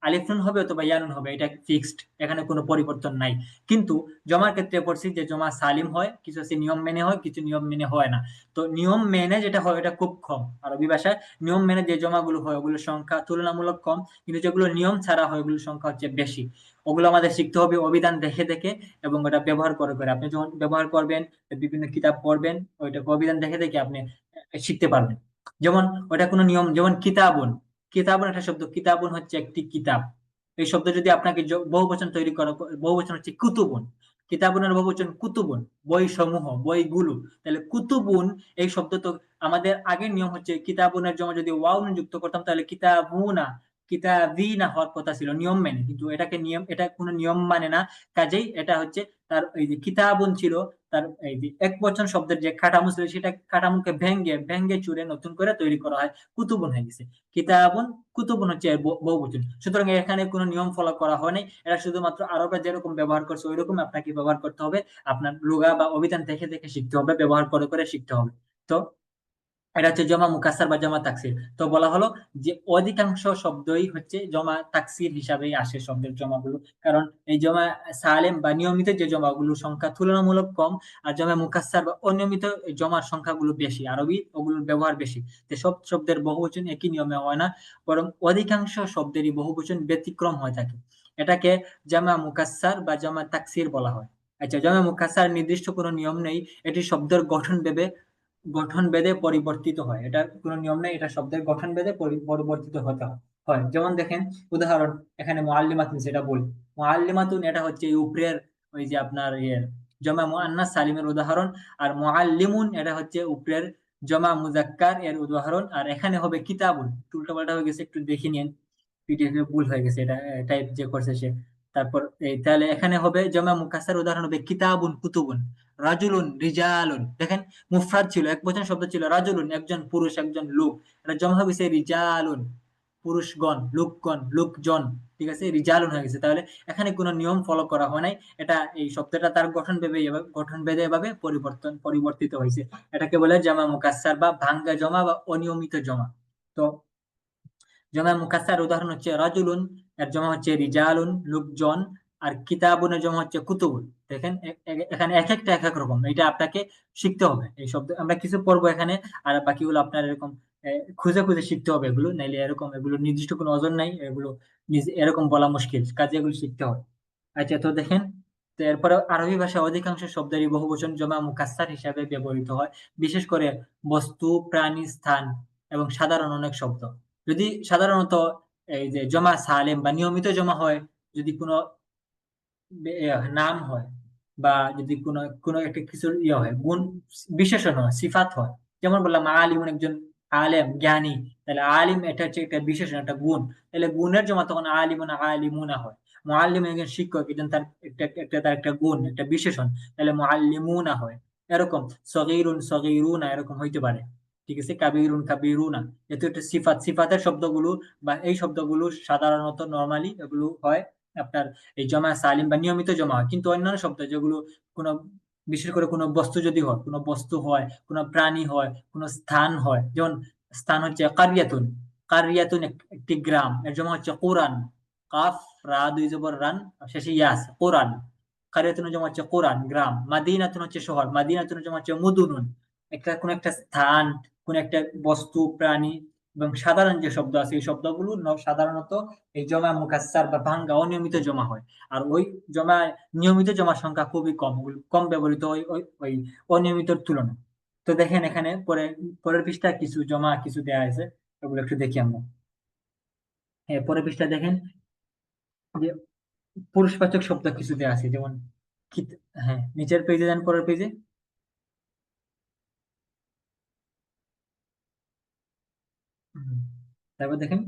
আলিফ নুন হবে অথবা ইয়া নুন হবে, এটা ফিক্সড, এখানে কোনো পরিবর্তন নাই। কিন্তু জমার ক্ষেত্রে পড়ছি যে জমা সালিম হয়, কিছু আছে নিয়ম মেনে হয়, কিছু নিয়ম মেনে হয় না। তো নিয়ম মেনে যেটা হয় এটা খুব কম, আরবি ভাষায় নিয়ম মেনে যে জমাগুলো হয় ওগুলোর সংখ্যা তুলনামূলক কম, কিন্তু যেগুলো নিয়ম ছাড়া হয় ওগুলোর সংখ্যা হচ্ছে বেশি। ওগুলো আমাদের শিখতে হবে অভিধান দেখে দেখে, এবং ওটা ব্যবহার করে করে। আপনি যখন ব্যবহার করবেন, বিভিন্ন কিতাব পড়বেন, ওইটাকে অভিধান দেখে দেখে আপনি শিখতে পারবেন। যেমন ওটা কোনো নিয়ম, যেমন কিতাবুন, কিতাবুন একটা শব্দ, কিতাবুন হচ্ছে একটি কিতাব। এই শব্দ যদি আপনাকে বহুবচন তৈরি করা, বহুবচন হচ্ছে কুতুবুন, কিতাবুনের বহুবচন কুতুবুন, বই সমূহ, বইগুলো। তাহলে কুতুবুন এই শব্দ তো আমাদের আগের নিয়ম হচ্ছে কিতাবুনের জন্য যদি ওয়াও যুক্ত করতাম তাহলে কিতাবুনা, কিতাবিনা হওয়ার কথা ছিল নিয়ম মেনে, কিন্তু এটাকে নিয়ম, এটা কোনো নিয়ম মানে না। কাজেই এটা হচ্ছে তার এই যে কিতাবুন ছিল, তার এই যে এক বচন শব্দের যে কাঠামো ছিল সেটা কাঠামোকে ভেঙ্গে ভেঙ্গে চুরে নতুন করে তৈরি করা হয়, কুতুবুন হয়ে গেছে। কিতাবুন কুতুবুন হচ্ছে এর বহুবচন। সুতরাং এখানে কোনো নিয়ম ফলো করা হয়নি, এটা শুধুমাত্র আরবরা যেরকম ব্যবহার করছে ওইরকম আপনাকে ব্যবহার করতে হবে। আপনার লুগা বা অভিধান দেখে দেখে শিখতে হবে, ব্যবহার করে করে শিখতে হবে। তো এটা হচ্ছে জমা মুকাসসার বা জমা তাকসির। তো বলা হলো যে অধিকাংশ শব্দই হচ্ছে জমা তাকসির হিসাবেই আসে শব্দের জমাগুলো, কারণ এই জমা সালেম বা নিয়মিত যে জমাগুলোর সংখ্যা তুলনামূলক কম, আর জমা মুকাসসার বা অনিয়মিত জমার সংখ্যাগুলো বেশি, আরবি ওগুলোর ব্যবহার বেশি। তো সব শব্দের বহুবচন একই নিয়মে হয় না, বরং অধিকাংশ শব্দেরই বহুবচন ব্যতিক্রম হয়ে থাকে। এটাকে জামা মুকাসসার বা জামা তাকসির বলা হয়। আচ্ছা, জামা মুকাসসার নির্দিষ্ট কোনো নিয়ম নেই, এটি শব্দের গঠন ভেদে পরিবর্তিত হয়, এটার কোনো নিয়ম নেই, এটা শব্দের গঠন ভেদে পরিবর্তিত হতে হয়। হয় যেমন দেখেন, উদাহরণ এখানে মুআল্লিমাতুন, সেটা বলি। মুআল্লিমাতুন এটা হচ্ছে এই উপরের ওই যে আপনার জমা মুআন্নাস সালিমের উদাহরণ। আর মুআল্লিমুন এটা হচ্ছে উপরের জমা মুজাক্কার এর উদাহরণ। আর এখানে হবে কিতাবুন, উল্টাপাল্টা হয়ে গেছে, একটু দেখে নিন, পিডিএফ এ ভুল হয়ে গেছে, এটা টাইপ যে করছে সে। তারপর তাহলে এখানে হবে জমা মুকাসসার উদাহরণ হবে কিতাবুন কুতুবুন, রাজুলুন রিজালুন। দেখেন, মুফরাদ ছিল, এক বচন শব্দ ছিল রাজুলুন, একজন পুরুষ, একজন লোক। এটা জমা হবে সে রিজালুন, পুরুষগণ, লোকগণ, লোকজন। ঠিক আছে, রিজালুন হয়ে গেছে। তাহলে এখানে কোনো নিয়ম ফলো করা হয় নাই, এটা এই শব্দটা তার গঠন ভেদে এভাবে পরিবর্তিত হয়েছে। এটাকে বলে জামা মুকাসসার বা ভাঙ্গা জমা বা অনিয়মিত জমা। তো জমা মুকাসসার উদাহরণ হচ্ছে রাজুলুন, এর জমা হচ্ছে রিজালুন, লোকজন। আর কিতাবুনের জমা হচ্ছে কুতুবুন। দেখেন এখানে এক একটা এক এক রকম, এটা আপনাকে শিখতে হবে। এই শব্দ আমরা কিছু পড়বো এখানে, আর বাকিগুলো আপনার এরকম খুঁজে খুঁজে শিখতে হবে এগুলো, নাইলে এরকম এগুলো নির্দিষ্ট কোনো ওজন নাই, এগুলো নিজে এরকম বলা মুশকিল, কাজে এগুলো শিখতে হবে। আচ্ছা, তো দেখেন, তো এরপরে আরবি ভাষায় অধিকাংশ শব্দেরই বহুবচন জমা মুকাসসার হিসাবে ব্যবহৃত হয়, বিশেষ করে বস্তু, প্রাণী, স্থান এবং সাধারণ অনেক শব্দ। যদি সাধারণত এই যে জমা সালেম বা নিয়মিত জমা হয়, যদি কোনো নাম হয়, বা যদি কোনো কোনো একটা কিছুর হয়, গুণ বিশেষণ হয়, সিফাত হয়। যেমন বললাম আলিমুন, একজন আলেম, জ্ঞানী। তাহলে আলিম এটা হচ্ছে একটা বিশেষণ, একটা গুণ। তাহলে গুণের জমা তখন আলিমুন আলিমুনা হয়। মুআল্লিম একজন শিক্ষক, একজন তার তার একটা গুণ, একটা বিশেষণ। তাহলে মুআল্লিমুনা হয়। এরকম সগীরুন সগীরুনা এরকম হইতে পারে। ঠিক আছে, কাবীরুন কাবীরুনা। যেহেতু এটা সিফাত, সিফাতের শব্দগুলো বা এই শব্দগুলো সাধারণত নরমালি এগুলো হয় আপনার এই জমা সালিম বা নিয়মিত জমা হয়। কিন্তু অন্যান্য শব্দ যেগুলো কোনো, বিশেষ করে কোনো বস্তু যদি হয়, কোনো বস্তু হয়, কোনো প্রাণী হয়, কোনো স্থান হয়, যেমন স্থান হচ্ছে কারিয়াতুন। কারিয়াতুন একটি গ্রাম, এর জমা হচ্ছে কোরআন। কাফ রা দুই জবর রান, শেষে ইয়াস, কোরআন। কারিয়াতুনের জমা হচ্ছে কোরআন, গ্রাম। মাদিনাতুন হচ্ছে শহর, মাদিনাতুনের জমা হচ্ছে মুদুনুন। একটা কোন একটা স্থান, কোন একটা বস্তু, প্রাণী এবং সাধারণ যে শব্দ আছে এই শব্দগুলো সাধারণত এই জমা মুকাসসার বা ভাঙ্গা অনিয়মিত জমা হয়। আর ওই জমা নিয়মিত জমার সংখ্যা খুবই কম, ওগুলো কম ব্যবহৃত ওই ওই ওই অনিয়মিতর তুলনায়। তো দেখেন এখানে পরের পৃষ্ঠা কিছু জমা কিছু দেয়া আছে, ওগুলো একটু দেখি আমরা। হ্যাঁ, পরের পৃষ্ঠা দেখেন যে পুরুষবাচক শব্দ কিছু দেয়া আছে, যেমন হ্যাঁ, নিচের পেজে দেন, পরের পেজে। তারপর দেখেন,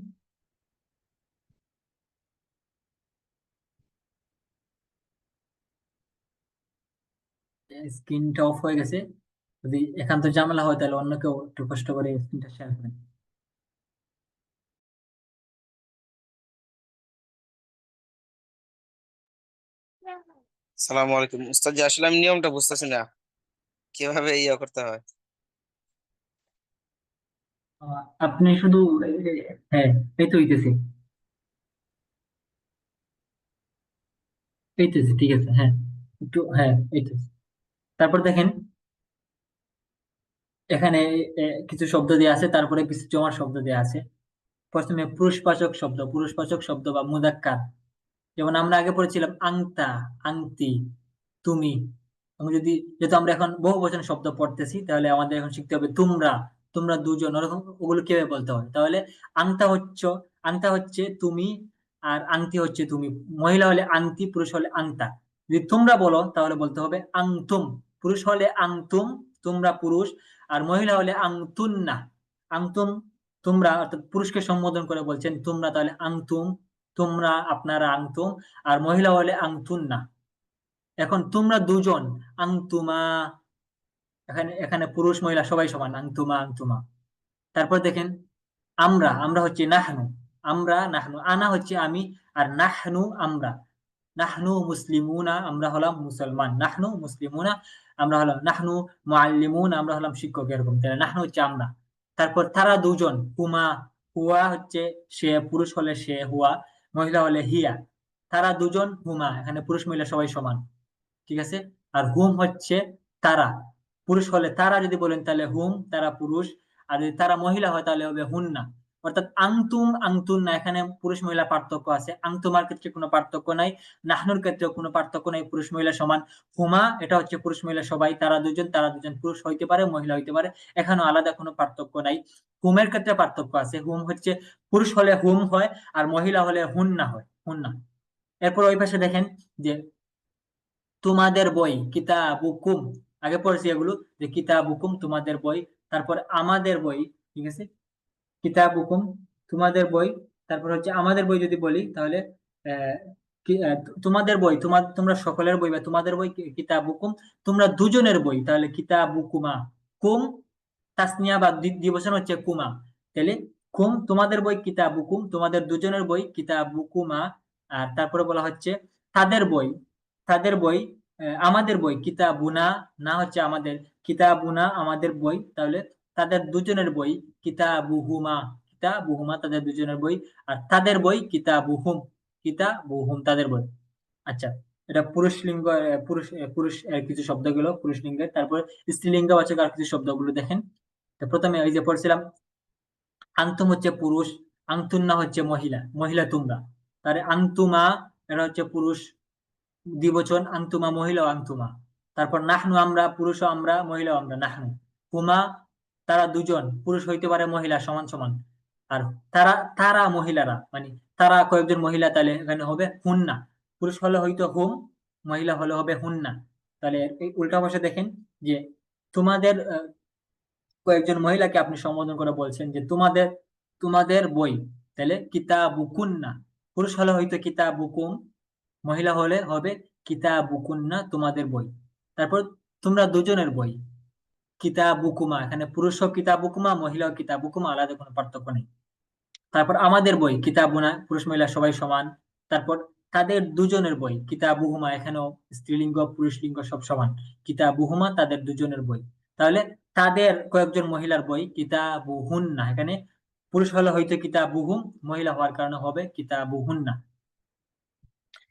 স্ক্রিনটা অফ হয়ে গেছে, যদি একান্ত ঝামেলা হয় তাহলে অন্য কেউ একটু কষ্ট করে স্ক্রিনটা শেয়ার করেন। সালামু আলাইকুম উস্তাদ জি, আসলে আমি নিয়মটা বুঝতেছি না কিভাবে ইয়ে করতে হয়। আপনি শুধু হ্যাঁ, এই তো হইতেছে, এইতেছে, ঠিক আছে, হ্যাঁ, একটু হ্যাঁ এইতেছে। তারপর দেখেন এখানে কিছু শব্দ দেওয়া আছে, তারপরে কিছু জমার শব্দ দেওয়া আছে। প্রথমে পুরুষবাচক শব্দ, পুরুষবাচক শব্দ বা মুজাক্কার। যেমন আমরা আগে পড়েছিলাম আংতা, আংতি, তুমি। আমি যদি, যেহেতু আমরা এখন বহু বচন শব্দ পড়তেছি, তাহলে আমাদের এখন শিখতে হবে তোমরা, তোমরা দুজন, ওরকম ওগুলো কিভাবে বলতে হয়। তাহলে আংতা হচ্ছে, আংতা হচ্ছে তুমি, আর আংটি হচ্ছে তুমি। মহিলা হলে আংটি, পুরুষ হলে আংতা। যদি তোমরা বলো তাহলে বলতে হবে আংতুম। পুরুষ হলে আংতুম, তোমরা পুরুষ। আর মহিলা হলে আংতুন্না। আংতুম তোমরা, অর্থাৎ পুরুষকে সম্বোধন করে বলছেন তোমরা, তাহলে আংতুম, তোমরা, আপনারা, আংতুম। আর মহিলা হলে আংতুন্না। এখন তোমরা দুজন, আংতুমা। এখানে এখানে পুরুষ মহিলা সবাই সমান, আংতুমা আংতুমা। তারপর দেখেন আমরা, আমরা হচ্ছে নাহনু। আমরা নাহনু, আনা হচ্ছে আমি, আর নাহনু আমরা। নাহনু মুসলিমুনা, আমরা হলাম মুসলমান। নাহনু মুসলিমুনা, আমরা হলাম। নাহনু মুআল্লিমুন, আমরা হলাম শিক্ষক। এরকম তাহলে নাহনু হচ্ছে আমরা। তারপর তারা দুজন, হুমা। হুয়া হচ্ছে সে, পুরুষ হলে সে হুয়া, মহিলা হলে হিয়া। তারা দুজন হুমা, এখানে পুরুষ মহিলা সবাই সমান। ঠিক আছে। আর হুম হচ্ছে তারা। পুরুষ হলে তারা যদি বলেন তাহলে হুম, তারা পুরুষ। আর যদি তারা মহিলা হয় তাহলে হবে হুন্না। অর্থাৎ আংতুম আংতুন্না, এখানে পুরুষ মহিলা পার্থক্য আছে। আংতুমার ক্ষেত্রে কোনো পার্থক্য নাই, নাহনুর ক্ষেত্রে কোনো পার্থক্য নাই, পুরুষ মহিলা সমান। হুমা এটা হচ্ছে পুরুষ মহিলা সবাই, তারা দুজন, তারা দুজন পুরুষ হইতে পারে, মহিলা হইতে পারে, এখানেও আলাদা কোনো পার্থক্য নাই। হুমের ক্ষেত্রে পার্থক্য আছে। হুম হচ্ছে পুরুষ হলে হুম হয়, আর মহিলা হলে হুন্না হয়, হুন্না। এরপর ওই পাশে দেখেন যে তোমাদের বই, কিতাবুকুম। আগে পড়েছি এগুলো, যে কিতাবুকুম তোমাদের বই। তারপর আমাদের বই। ঠিক আছে। কিতাবুকুম তোমাদের বই। তারপর হচ্ছে আমাদের বই যদি বলি তাহলে আহ, তোমাদের বই, তোমরা সকলের বই বা তোমাদের বই, কিতাবুকুম। তোমরা দুজনের বই, তাহলে কিতাবুকুমা। কুম তাসনিয়া বা দ্বিবচন হচ্ছে কুমা। তাহলে কুম তোমাদের বই, কিতাবুকুম তোমাদের দুজনের বই, কিতাবুকুমা। আর তারপরে বলা হচ্ছে তাদের বই, তাদের বই, আমাদের বই, কিতাবুনা। না হচ্ছে আমাদের, কিতাবুনা আমাদের বই, তাহলে তাদের দুজনের বই, কিতাবুহুমা। কিতাবুহুমা তাদের দুজনের বই। আর তাদের বই, কিতাবুহুম। কিতাবুহুম তাদের বই। আচ্ছা, এটা পুরুষ লিঙ্গ, পুরুষ কিছু শব্দ গেল পুরুষ লিঙ্গের। তারপর স্ত্রীলিঙ্গ বাচক আর কিছু শব্দগুলো দেখেন। তো প্রথমে এই যে পড়ছিলাম, আংতুম হচ্ছে পুরুষ, আংতুন্না হচ্ছে মহিলা, মহিলা তোমরা। তাহলে আংতুমা এটা হচ্ছে পুরুষ দ্বিবচন, আংতুমা মহিলা ও আংতুমা। তারপর নাহনু আমরা, পুরুষ ও আমরা, মহিলা ও আমরা, নাহনু। হুমা তারা দুজন, পুরুষ হইতে পারে মহিলা সমান সমান। আর তারা, তারা মহিলারা, মানে তারা কয়েকজন মহিলা, তাহলে এখানে হবে হুন্না। পুরুষ হলে হয়তো হুম, মহিলা হলে হবে হুন্না। তাহলে এই উল্টা ভাষা দেখেন যে তোমাদের কয়েকজন মহিলাকে আপনি সম্বোধন করে বলছেন যে তোমাদের, তোমাদের বই, তাহলে কিতাবুকুন্না। পুরুষ হলে হয়তো কিতাবুকুম, মহিলা হলে হবে কিতাবুকুন্না তোমাদের বই। তারপর তোমরা দুজনের বই, কিতাবুকুমা। এখানে পুরুষও কিতাবুকুমা, মহিলাও কিতাবুকুমা, আলাদা কোনো পার্থক্য নেই। তারপর আমাদের বই, কিতাবুনা, পুরুষ মহিলা সবাই সমান। তারপর তাদের দুজনের বই, কিতাবুহুমা, এখানেও স্ত্রীলিঙ্গ পুরুষলিঙ্গ সব সমান। কিতাবুহুমা তাদের দুজনের বই। তাহলে তাদের কয়েকজন মহিলার বই, কিতাবুহুন্না। এখানে পুরুষ হলে হয়তো কিতাবুহুম, মহিলা হওয়ার কারণে হবে কিতাবুহুন্না।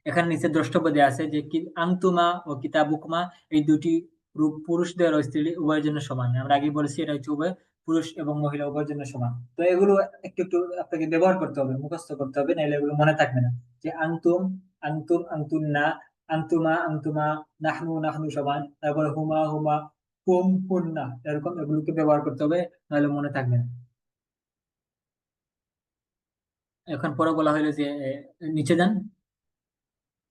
এখানে নিচে দ্রষ্টব্য দেওয়া আছে যে আংতুমা ও কিতাবুকমা, এই দুটি রূপ পুরুষদের ও স্ত্রী উভয়ের জন্য সমান। আমরা আগে বলেছি এটা হচ্ছে উভয়, পুরুষ এবং মহিলা উভয়ের জন্য সমান। তো এগুলো একটু একটু আপনাকে ব্যবহার করতে হবে, মুখস্থ করতে হবে, নাহলে এগুলো মনে থাকবে না। যে আংতুম, আংতুম, আংতুন্না, আংতুমা, আংতুমা, নাহনু, নাহনু সমান। তারপরে হুমা, হুমা, হুম, হুন্না, এরকম এগুলোকে ব্যবহার করতে হবে, নাহলে মনে থাকবে না। এখন পরে বলা হলো যে নিচে যান।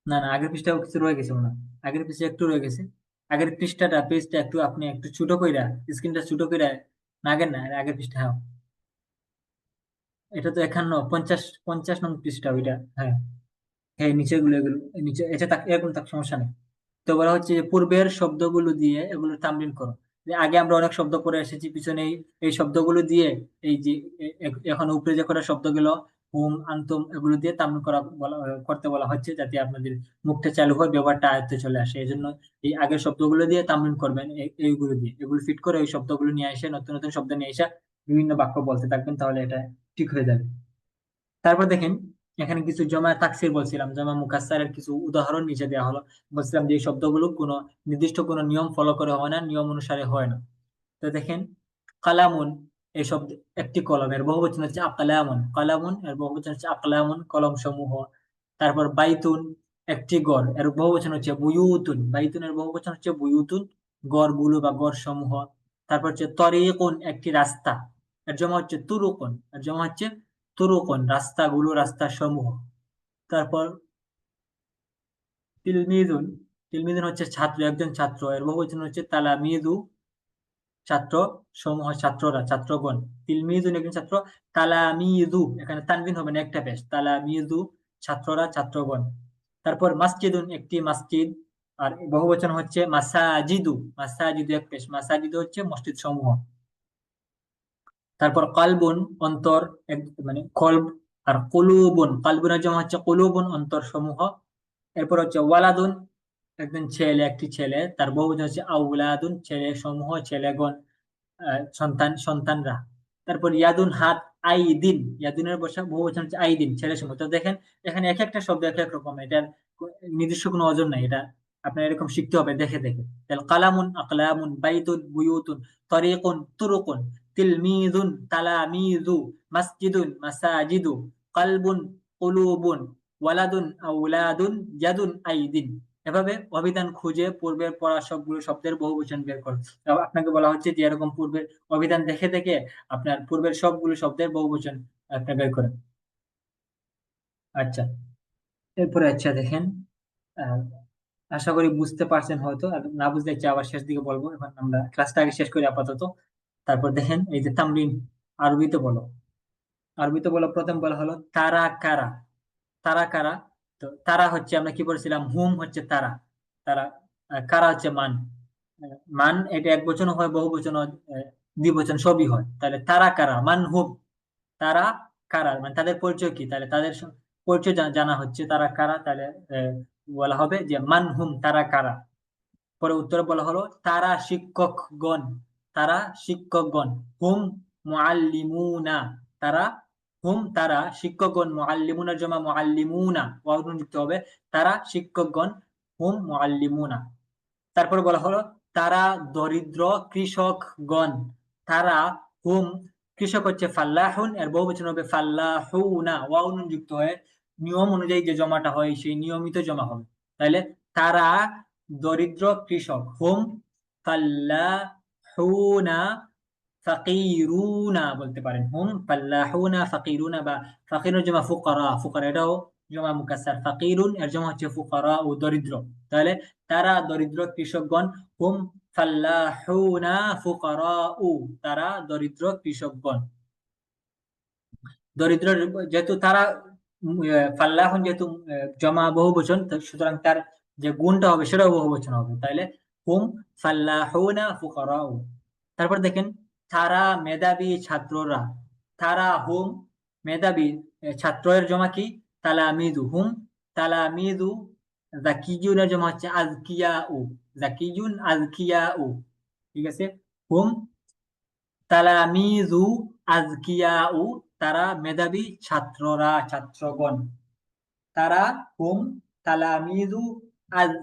না না, আগের পৃষ্ঠাও কিছু রয়ে গেছে মনে হয়। আগের পৃষ্ঠা একটু রয়ে গেছে। আগের পৃষ্ঠাটা, পেজটা একটু আপনি একটু ছোট কইরা, স্ক্রিনটা ছোট কইরা। না আগের না, আগের পৃষ্ঠা, হ্যাঁ। এটা তো 51, 50 নং পৃষ্ঠা ওইটা, হ্যাঁ। হ্যাঁ, নিচে গুলো, এগুলো নিচে এটা তাক, এরকম তাক, সমস্যা নেই। তো বলা হচ্ছে যে পূর্বের শব্দগুলো দিয়ে এগুলো তামরিন করো। যে আগে আমরা অনেক শব্দ পড়ে এসেছি পিছনে, এই শব্দগুলো দিয়ে, এই যে এখন উপরে যে করা শব্দগুলো, হুম, আন্তুম, এগুলো দিয়ে তামরিন করা করতে বলা হচ্ছে, যাতে আপনাদের মুখটা চালু হয়, ব্যবহারটা আয়ত্তে চলে আসে। এই জন্য এই আগের শব্দগুলো দিয়ে তামরিন করবেন, এইগুলো দিয়ে, এগুলো ফিট করে ওই শব্দগুলো নিয়ে এসে, নতুন নতুন শব্দ নিয়ে এসে বিভিন্ন বাক্য বলতে থাকবেন, তাহলে এটা ঠিক হয়ে যাবে। তারপর দেখেন এখানে কিছু জমা তাকসির বলছিলাম, জমা মুকাসসারের কিছু উদাহরণ নিচে দেওয়া হলো। বলছিলাম যে এই শব্দগুলো কোনো নির্দিষ্ট কোনো নিয়ম ফলো করে হয় না, নিয়ম অনুসারে হয় না। তো দেখেন কালামুন, এই শব্দ, একটি কলম, এর বহুবচন হচ্ছে আকলামুন। কালামুন এর বহুবচন হচ্ছে আকলামুন, কলম সমূহ। তারপর বাইতুন, একটি গড়, এর বহুবচন হচ্ছে বুয়ুতুন। বাইতুন এর বহুবচন হচ্ছে বুয়ুতুন, গড়গুলো বা গড় সমূহ। তারপর হচ্ছে তরিকুন, একটি রাস্তা, এর জমা হচ্ছে তুরুকুন। এর জমা হচ্ছে তুরুকুন, রাস্তাগুলো, রাস্তা সমূহ। তারপর তিলমিজুন, তিলমিজুন হচ্ছে ছাত্র, একজন ছাত্র, এর বহুবচন হচ্ছে তালামিজু, ছাত্র সমূহ, ছাত্ররা, ছাত্রগণ। তিলমিজুন একজন ছাত্র, তালামিজু এখানে তানবিন হবে না, একটা পেশ, তালামিজু ছাত্ররা, ছাত্রগণ। তারপর মসজিদুন একটি মসজিদ, আর বহুবচন হচ্ছে মাসাজিদু, মাসাজিদু এক পেশ, মাসাজিদু হচ্ছে মসজিদ সমূহ। তারপর কালবুন অন্তর, মানে কলব, আর কুলুবুন, কালবুনের জমা হচ্ছে কুলুবুন, অন্তর সমূহ। এরপর হচ্ছে ওয়ালাদুন একজন ছেলে, একটি ছেলে, তার বহুবচন হচ্ছে আউলাদুন, ছেলে সমূহ, ছেলেগণ, সন্তান, সন্তানরা। তারপর ইয়াদুন হাত, আইদিন, ইয়াদুনের বহুবচন হচ্ছে আইদিন, ছেলে সমূহ। তো দেখেন এখানে এক একটা শব্দ এক এক রকম, এটার নির্দিষ্ট কোনো ওজন নাই, এটা আপনার এরকম শিখতে হবে দেখে দেখে। তাহলে কালামুন আকলামুন, বাইতুন বুয়ুতুন, তরিকুন তুরুকুন, তিলমিযুন তালামিযু, মাসজিদুন মাসাজিদু, কলবুন কুলুবুন, ওয়ালাদুন আউলাদুন, ইয়াদুন আইদিন। এভাবে অভিধান খুঁজে পূর্বের পড়া সবগুলো শব্দের বহুবচন বের করুন। আপনাকে বলা হচ্ছে যে এরকম পূর্বের অভিধান দেখে দেখে আপনার পূর্বের সবগুলো শব্দের বহুবচন আপনি বের করেন। আচ্ছা, এরপরে আচ্ছা দেখেন, আহ, আশা করি বুঝতে পারছেন হয়তো, আর না বুঝলে আচ্ছা আবার শেষ দিকে বলবো। এখন আমরা ক্লাসটা আগে শেষ করি আপাতত। তারপর দেখেন এই যে তামরিন, আরবিতে বলো। আরবিতে বলো, প্রথম বলা হলো তারা কারা। তারা কারা, তো তারা হচ্ছে আমরা কি বলছিলাম, হুম হচ্ছে তারা, তারা, কারা হচ্ছে মান। মান এটা এক বচন হয়, বহু বচন হয়, দ্বিবচন, সবই হয়। তাহলে তারা কারা, মান হুম, তারা কারা, মানে তাদের পরিচয় কি, তাহলে তাদের পরিচয় জানা হচ্ছে তারা কারা। তাহলে বলা হবে যে মান হুম, তারা কারা। পরে উত্তরে বলা হলো তারা শিক্ষকগণ, তারা শিক্ষকগণ, হুম মুআল্লিমুনা, তারা, হুম তারা শিক্ষকগণ, মুআল্লিমুনার জমা মুআল্লিমুনা, ওয়াও নুন যুক্ত হবে, তারা শিক্ষকগণ, হুম মুআল্লিমুনা। তারপর বলা হলো তারা দরিদ্র কৃষকগণ, তারা, হুম, কৃষক হচ্ছে ফাল্লাহুন, এর বহুবচন হবে ফাল্লাহুনা, ওয়াও নুন যুক্ত হয়ে নিয়ম অনুযায়ী যে জমাটা হয় সেই নিয়মিত জমা হবে। তাহলে তারা দরিদ্র কৃষক, হুম ফাল্লাহুনা ফাকিরুনা বলতে পারেন, হুম ফাল্লাহুনা ফাকিরুনা, বা ফাকিরুন জমা ফুকারা, ফুকারা এটাও জমা মুকাসসার, ফাকিরুন এর জমা হচ্ছে ফুকারা ও দরিদ্র। তাহলে তারা দরিদ্র কৃষকগণ, হুম ফাল্লাহুনা ফুকারাউ, তারা দরিদ্র কৃষকগণ। দরিদ্র যেহেতু তারা, ফাল্লাহুন যেহেতু জমা বহুবচন, সুতরাং তার যে গুণটা হবে সেটাও বহুবচন হবে। তাহলে হুম ফাল্লাহুনা ফুকারাউ। তারপর দেখেন তারা মেধাবী ছাত্ররা, তারা হুম মেধাবী ছাত্রের জমা কি, তালামিদু, হুম তালামিদু, জাকিয়ুনের জমা হচ্ছে আজকিয়াউ, জাকিয়ুন আজকিয়াউ। ঠিক আছে, হুম তালামিজু আজকিয়াউ, তারা মেধাবী ছাত্ররা, ছাত্রগণ। তারা হুম তালামিজু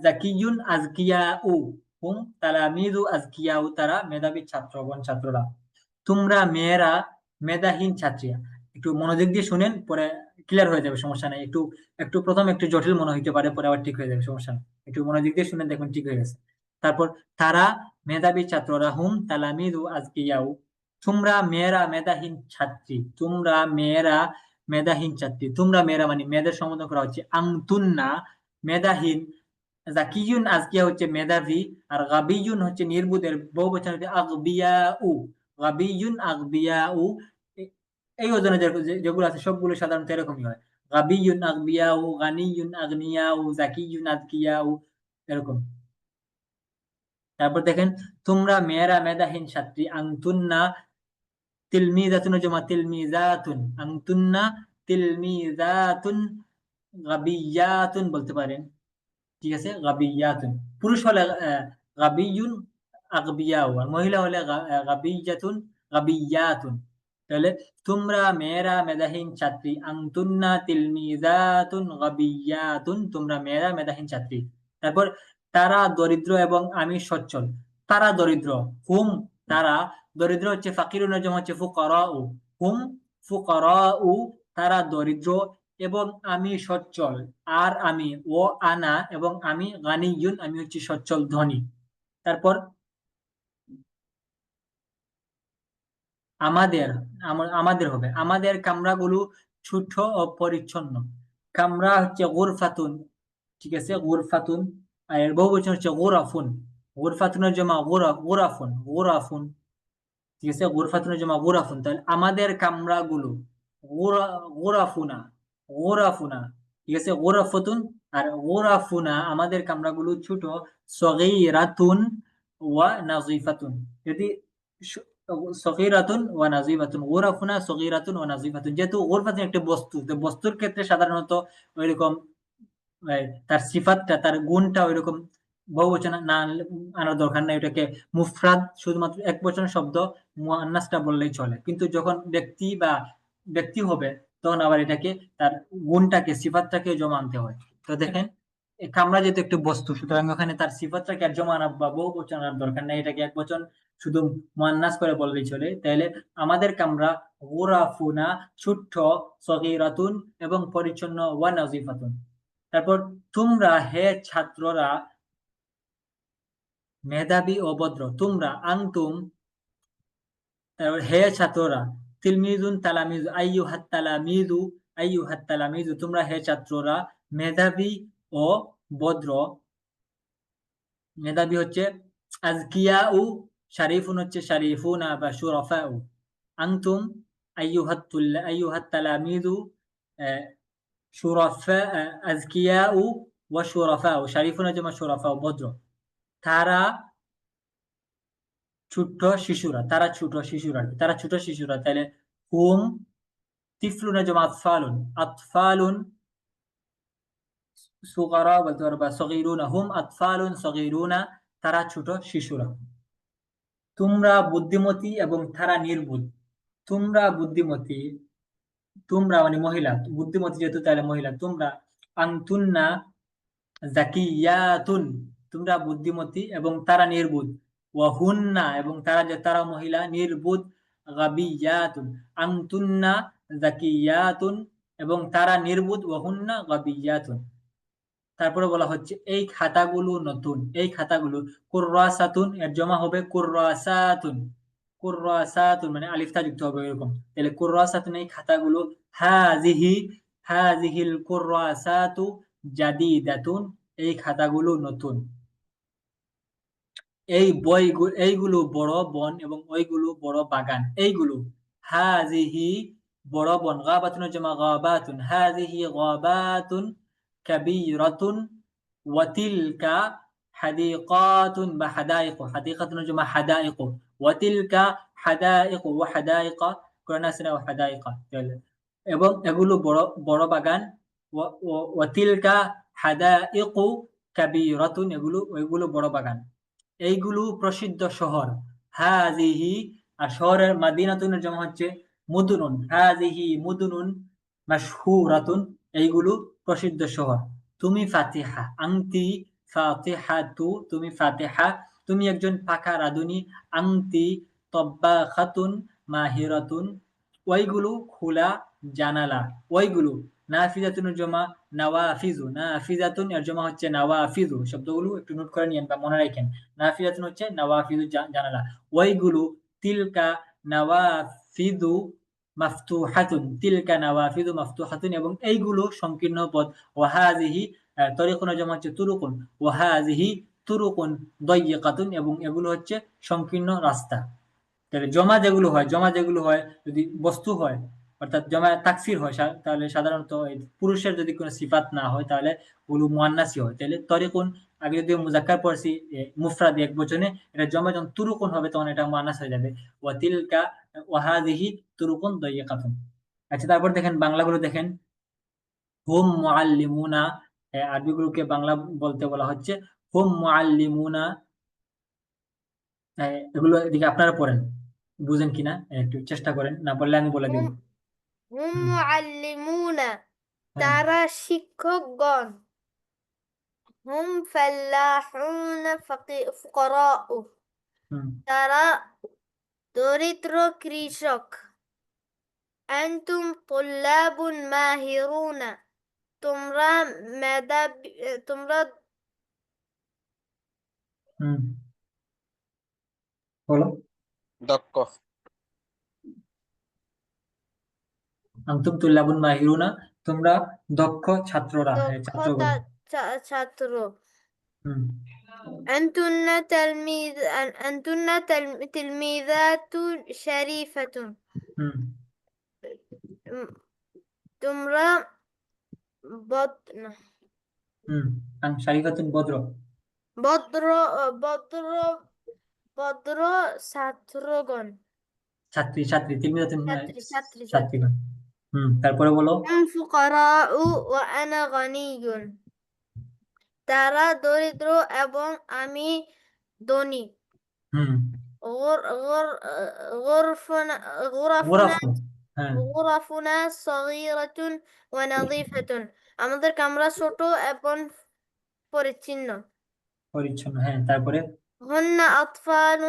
জাকিয়ুন আজকিয়াউ, হুম তালামিজু আজকিয়াউ, তারা মেধাবী ছাত্রগণ, ছাত্ররা। তোমরা মেয়েরা মেধাহীন ছাত্রী। একটু মনোযোগ দিয়ে শুনেন, পরে ক্লিয়ার হয়ে যাবে, সমস্যা নেই। একটু একটু প্রথম একটু জটিল মনে হইতে পারে, পরে আবার ঠিক হয়ে যাবে, সমস্যা নেই। একটু মনোযোগ দিয়ে শুনেন, দেখুন ঠিক হয়ে গেছে। তারপর তারা মেধাবী ছাত্ররা, হুম তালামিজু আজকিয়াউ, তোমরা মেয়েরা মেধাহীন ছাত্রী, তোমরা মেয়েরা মেধাহীন ছাত্রী। তোমরা মেয়েরা মানে মেয়েদের সম্বোধন করা হচ্ছে আংতুন্না, মেধাহীন। জাকিয়ুন আজকিয়া হচ্ছে মেধাবী, আর গাবিয়ুন হচ্ছে নির্বুদের, বহুবচন হচ্ছে আগবিয়াউ, গাবিয়ুন আগবিয়াউ। এই ওজনে যেগুলো আছে সবগুলো সাধারণত এরকমই হয়, গাবিয়ুন আগবিয়াউ, গানিয়ুন আগনিয়াউ, জাকিয়ুন আজকিয়াউ, এরকম। তারপর দেখেন তোমরা মেয়েরা মেধাহীন ছাত্রী, আনতুন্না তিলমিজাতুন জমা তিলমিজাতুন, আনতুন্না তিলমিজাতুন গাবিয়াতুন বলতে পারেন। ঠিক আছে, গাবিয়াতুন। পুরুষ হলে গাবিয়ুন আগবিয়াউ, আর মহিলা হলে গাবিয়াতুন গাবিয়াতুন। তাহলে তোমরা মেয়েরা মেধাহীন ছাত্রী, আনতুন্না তিলমিজাতুন গাবিয়াতুন, তোমরা মেয়েরা মেধাহীন ছাত্রী। তারপর তারা দরিদ্র এবং আমি সচ্ছল। তারা দরিদ্র, হুম তারা দরিদ্র হচ্ছে ফাকিরুন জমা হচ্ছে ফুকারাউ, হুম ফুকারাউ, তারা দরিদ্র এবং আমি সচ্ছল। আর আমি, ও আনা, এবং আমি গানিয়ুন, আমি হচ্ছি সচ্ছল ধনী। তারপর আমাদের, আমাদের হবে, আমাদের কামরাগুলো ছোট ও পরিচ্ছন্ন। কামরা হচ্ছে গুরফাতুন, ঠিক আছে, গুরফাতুন। আর এর বহুবচন হচ্ছে গুরাফুন। গুরফাতুনের জমা গুরাফুন, গুরাফুন, ঠিক আছে, গুরফাতুনের জমা গুরাফুন। তাহলে আমাদের কামরাগুলো, গুরাফুনা, গুরাফুনা, ঠিক আছে, গুরাফাতুন আর গুরাফুনা, আমাদের কামরাগুলো ছোট। সগীরাতুন ওয়া নাযিফাতুন। যদি সগীরাতুন ওয়া নাযিফাতুন, গুরাফুনা সগীরাতুন ওয়া নাযিফাতুন, যেহেতু গুরফাতুন একটা বস্তু, তো বস্তুর ক্ষেত্রে সাধারণত ওইরকম তার সিফাতটা, তার গুণটা ওইরকম বহুবচন না আনার দরকার নাই। ওটাকে মুফরাদ, শুধুমাত্র এক বচন শব্দ মুআন্নাসটা বললেই চলে। কিন্তু যখন ব্যক্তি হবে, তখন আবার এটাকে তার গুণটাকে, সিফাতটাকে জমা আনতে হয়। তো দেখেন, কামরা যেহেতু একটি বস্তু, সুতরাং ওখানে তার সিফাতটাকে আর জমা আনা বা বহু বচন আনার দরকার নেই। এটাকে এক বচন শুধু মুআন্নাস করে বললেই চলে। তাহলে আমাদের কামরা গুরাফুনা, ছোট্ট, সগীরাতুন এবং পরিচ্ছন্ন, ওয়া নাযিফাতুন। তারপর তোমরা হে ছাত্ররা মেধাবী ও ভদ্র। তোমরা, আনতুম, তারপর হে ছাত্ররা, তিলমিজুন তালামিজু, আইয়ুহাত তালামিজু, আইয়ুহাত তালামিজু, তোমরা হে ছাত্ররা মেধাবী ও ভদ্র। মেধাবী হচ্ছে আজকিয়াউ, শারিফুন হচ্ছে শারিফুনা বা শুরাফাউ। আনতুম আইয়ুহাত তালামিজু শুরাফা, আজকিয়াউ ওয়া শুরাফাউ, শারিফুনা জামা শুরাফাউ, ভদ্র। তারা ছোট্ট শিশুরা, তারা ছোট শিশুরা, তারা ছোট শিশুরা। তাহলে হুম তিফলুনা জমা আতফালুন, আতফালুন সুগারা বলতে পারো বা সগীরুনা, হুম আতফালুন সগীরুনা, তারা ছোট শিশুরা। তোমরা বুদ্ধিমতী এবং তারা নির্বুধ। তোমরা বুদ্ধিমতী, তোমরা মানে মহিলা, বুদ্ধিমতী যেহেতু তাহলে মহিলা। তোমরা আনতুন্না জাকিয়াতুন, তোমরা বুদ্ধিমতী এবং তারা নির্বুধ। ওয়াহুন্না, এবং তারা, যে তারা মহিলা, নির্বুধ। গাবিয়াতুন, আনতুন্না জাকিয়াতুন, এবং তারা নির্বুধ। ওয়াহুন্না গাবিয়াতুন। তারপরে বলা হচ্ছে এই খাতাগুলো নতুন, এই খাতাগুলো। কুররাসাতুন এর জমা হবে কুররাসাতুন, কুররাসাতুন মানে আলিফটা যুক্ত হবে এরকম। তাহলে কুররাসাতুন এই খাতাগুলো। হাযিহি, হাযিহিল কুররাসাতু জাদিদাতুন, এই খাতাগুলো নতুন। এইগুলো বড় বন এবং ওইগুলো বড় বাগান। এইগুলো, হাযিহি বড় বন, গাবাতুন জামা গাবাতুন, হাযিহি গাবাতুন কাবীরাতুন, ওয়া তিলকা হাদিকাতুন বা হাদাইক, হাদিকাতুন জামা হাদাইক, ওয়া তিলকা হাদাইক ওয়া হাদাইকা, কোরআন আছে না, ওয়া হাদাইকা। এবং এগুলো বড় বড় বাগান। ওয়া তিলকা হাদাইকু কাবীরাতুন, এগুলো ওইগুলো বড় বাগান। এইগুলো প্রসিদ্ধ শহর। হাযিহি, আর শহরের মাদিনাতুনের জমা হচ্ছে মুদুনুন, হাযিহি মুদুনুন মাশহুরাতুন, এইগুলো প্রসিদ্ধ শহর। তুমি ফাতিহা, আনতি ফাতিহাতু, তুমি ফাতিহা, তুমি একজন পাকা রাঁধুনি। আনতি তাব্বাখাতুন মাহিরাতুন, ওইগুলো খোলা জানালা। ওইগুলো নাফিজাতুনের জমা নাওয়াফিজু, নাফিজাতুন এর জমা হচ্ছে নাওয়াফিজু। শব্দগুলো একটু নোট করে নিয়েন বা মনে রাখেন। নাফিজাতুন হচ্ছে নাওয়াফিজু, জানালা। ওইগুলো তিলকা নাওয়াফিজু মাফতুহাতুন, তিলকা নাওয়াফিজু মাফতুহাতুন, এবং এইগুলো সংকীর্ণ পথ। ওয়াহাযিহি তরিকুনের জমা হচ্ছে তুরুকুন, ওয়াহাযিহি তুরুকুন দাইয়িকাতুন, এবং এগুলো হচ্ছে সংকীর্ণ রাস্তা। তাহলে জমা যেগুলো হয় যদি বস্তু হয়, অর্থাৎ জমা তাকসির হয়, তাহলে সাধারণত পুরুষের যদি কোনো সিফাত না হয়, তাহলে ওগুলো মুয়ান্নাসই হয়। তাহলে তরিকুন, আগে যদি মুজাক্কার পড়ছি মুফরাদ এক বচনে, এটা জমা যখন তুরুকুন হবে তখন এটা মুয়ান্নাস হয়ে যাবে। ওয়া তিলকা ওয়া হাযিহি তুরুকুন দাইয়িকাতুন। আচ্ছা, তারপর দেখেন বাংলাগুলো দেখেন। হুম মুআল্লিমুনা, আরবিগুলোকে বাংলা বলতে বলা হচ্ছে হুম মুআল্লিমুনা। এগুলো এদিকে আপনারা পড়েন, বুঝেন কিনা একটু চেষ্টা করেন, না বললে আমি বলে দেব। হুম হুম হুম, মুআল্লিমুনা, হ্যাঁ, তারা শিক্ষকগণ। হুম ফাল্লাহুনা ফুকারাউ, হুম, তারা দরিদ্র কৃষক। আনতুম তুল্লাবুন মাহিরুনা, তোমরা মেধাবী, তোমরা হুম, বলো। দক্ষ। আনতুম তুল্লাবুন মাহিরুনা, তোমরা দক্ষ ছাত্ররা, হ্যাঁ দক্ষ ছাত্রগণ। ছাত্র। হুম أنتن تلميذات شريفة. হুম তোমরা হুম শারিফাতুন ভদ্র। ভদ্র ভদ্র ভদ্র ছাত্রগণ। ছাত্রী তিলমিদাতুন ছাত্রী। ছাত্রীগণ। তারপরে বলো। هم فقراء وأنا غني. তারা দরিদ্র এবং আমি ধনী। হুম غر- غر- غرفنا غرفنا গোরাফু। হ্যাঁ غرفنا صغيرة ونظيفة. আমাদের কামরা ছোট এবং পরিচ্ছন্ন। পরিচ্ছন্ন, হ্যাঁ তারপরে। هن أطفال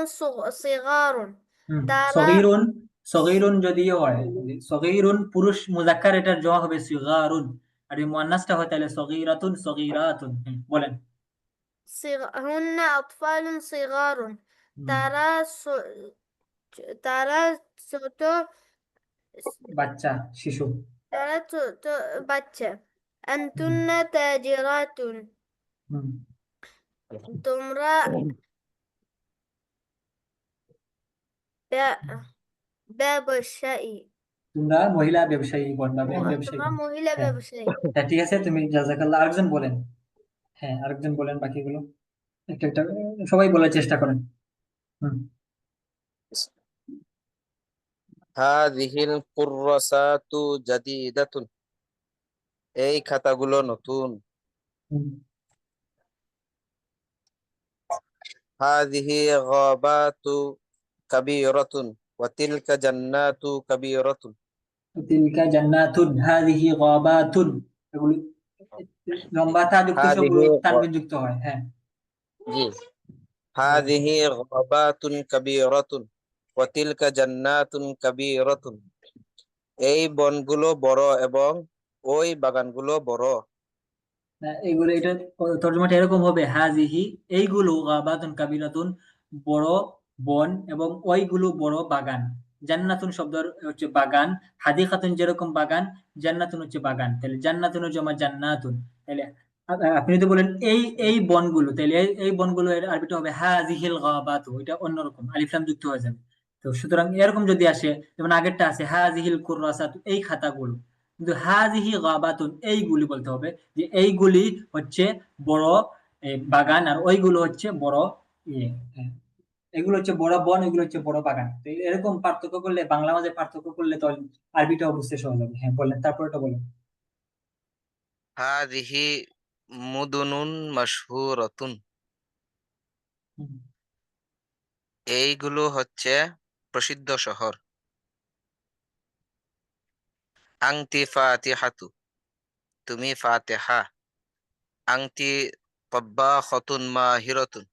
صغار. তারা সগীরুন, সগীরুন যদিও হয়, সগীরুন পুরুষ মুজাক্কার, এটার জমা হবে সিগারুন। আর এই মুয়ান্নাসটা হয় তাহলে সগীরাতুন সগীরাতুন। বলেন। هن أطفال صغار. হুম, তারা তারা ছোট বাচ্চা, শিশু। তারা ছোট বাচ্চা। أنتن تاجرات. হুম তোমরা ব্যবসায়ী। তোমরা মহিলা ব্যবসায়ী গণ বা ব্যবসায়ী তোমরা গণ। মহিলা হ্যাঁ ব্যবসায়ী। হ্যাঁ, ঠিক আছে, তুমি জাযাকাল্লাহ। আরেকজন বলেন। হ্যাঁ আরেকজন বলেন বাকিগুলো। একটা একটা সবাই বলার চেষ্টা করেন। হুম হাযিহিল কুররাসাতু জাদীদাতুন, এই খাতাগুলো নতুন। হুম হাযিহি গাবাতু কাবীরাতুন ওয়া তিলকা জান্নাতু কাবীরাতুন। তিলকা জান্নাতুন, হাযিহি গাবাতুন। এগুলো লম্বা তা যুক্ত সবগুলো হাযিহি তানবিন যুক্ত হয়। হ্যাঁ জি, বলেন। হাযিহি গাবাতুন কাবীরাতুন ওয়া তিলকা জান্নাতুন কাবীরাতুন, এই বনগুলো বড় এবং ওই বাগানগুলো বড়। এইগুলো, এটা তর্জমাটা এরকম হবে, হাজিহি এইগুলো গাবাতুন কাবিরাতুন বড় বন, এবং ওইগুলো বড় বাগান। জান্নাতুন শব্দ হচ্ছে বাগান, হাদিকাতুন যেরকম বাগান, জান্নাতুন হচ্ছে বাগান। তাহলে জান্নাতুনের জমা জান্নাতুন। তাহলে আপনি যদি বলেন এই এই বনগুলো, তাহলে এই বনগুলো এর আরবিটা হবে হাজিহিল গাবাতু, এটা অন্যরকম আলিফ লাম যুক্ত হয়ে যাবে। তো সুতরাং এরকম যদি আসে, যেমন আগেরটা আছে হাজিহিল কুররাসাতু, এই খাতাগুলো, কিন্তু হাজিহি গাবাতুন এইগুলি বলতে হবে, যে এইগুলি হচ্ছে বড় বাগান, আর ওইগুলো হচ্ছে বড় ইয়ে, এগুলো হচ্ছে বড় বন, এগুলো হচ্ছে বড় বাগান। তো এরকম পার্থক্য করলে, বাংলা মাঝে পার্থক্য করলে তো আরবিটাও বুঝতে সহজ হবে। হ্যাঁ বলেন, তারপরটা বলেন। হাযিহি মুদুনুন মাশহুরাতুন, হুম, এইগুলো হচ্ছে প্রসিদ্ধ শহর। আংতি ফাতিহাতু, তুমি ফাতিহা। আংতি তাব্বাখাতুন মাহিরাতুন,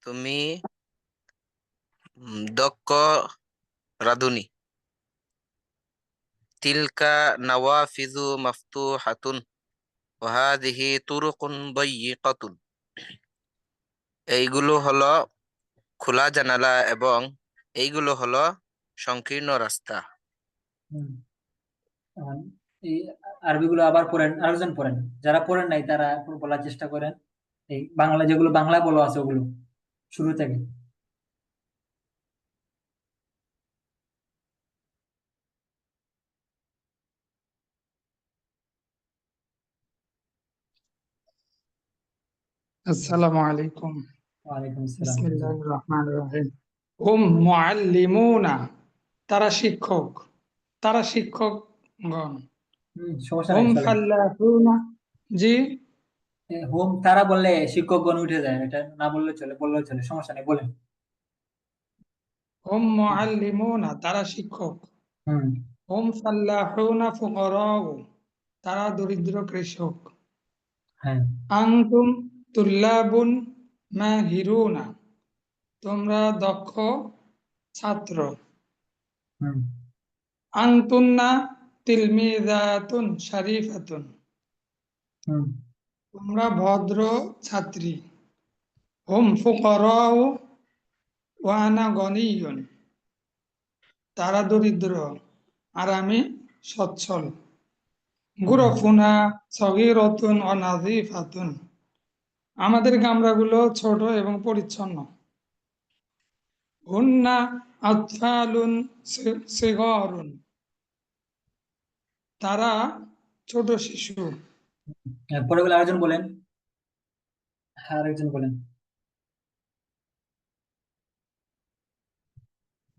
তুমি দক্ষ রাঁধুনি। তিলকা নাওয়াফিজু মাফতুহাতুন ওয়া হাযিহি তুরুকুন দায়্যিকাতুন, এইগুলো হলো খোলা জানালা এবং এইগুলো হলো সংকীর্ণ রাস্তা। হুম। এখন এই আরবিগুলো আবার পড়েন, আরেকজন পড়েন। যারা পড়েন নাই তারা বলার চেষ্টা করেন। এই বাংলা যেগুলো বাংলা বলা আছে ওগুলো শুরু থেকে। আসসালামু আলাইকুম। ওয়ালাইকুম আসসালাম। বিসমিল্লাহির রহমানির রহিম। হুম মুআল্লিমুনা, তারা শিক্ষক, তারা শিক্ষকগণ। সমস্যা নাই, হুম চলেন। ফাল্লাহুনা, জি। হোম তারা বললে শিক্ষকগণ উঠে যায়, এটা না বললে চলে, বললেও চলে, সমস্যা নেই, বলেন। হুম মুআল্লিমুনা, তারা শিক্ষক। হুম হুম ফাল্লাহুনা ফুকারাউ, তারা দরিদ্র কৃষক। হ্যাঁ আনতুম তুল্লাবুন মাহিরুনা, তোমরা দক্ষ ছাত্র। হুম আনতুন্না তিলমিযাতুন শরীফাতুন, হুম তোমরা ভদ্র ছাত্রী। হুম ফুকারাউ ওয়া আনা গনিয়্যুন, তারা দরিদ্র আর আমি সচ্ছল। গুরফুনা সগীরাতুন ওয়া নাযীফাতুন। আমাদের কামরাগুলো ছোট এবং পরিচ্ছন্ন। হুন্না আতফালুন সিগারুন। তারা ছোট শিশু। পরেগুলো আরেকজন বলেন। হ্যাঁ, আরেকজন বলেন।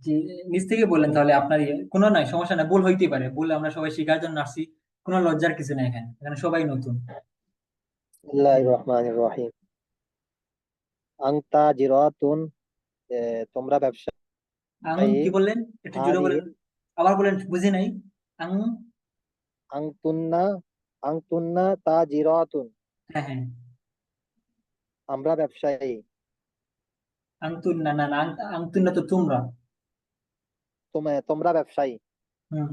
জি, নিজ থেকে বললেন তাহলে আপনার ইয়ে কোনো নাই, সমস্যা নাই, ভুল হইতেই পারে, ভুল আমরা সবাই শেখার জন্য আসছি, কোনো লজ্জার কিছু নাই, এখানে এখানে সবাই নতুন। বিসমিল্লাহির রহমানির রহিম। আংতা জিরাতুন, তোমরা আং ব্যবসায়ী। কি বললেন, একটু জোরে বলেন, হাদিহিল আবার বলেন, বুঝি নাই। আং, আংতুন্না আংতুন্না তাজিরাতুন, হ্যাঁ হ্যাঁ, আমরা ব্যবসায়ী। আংতুন না না না, আংতুন না তো তোমরা। তোমরা ব্যবসায়ী। হুম।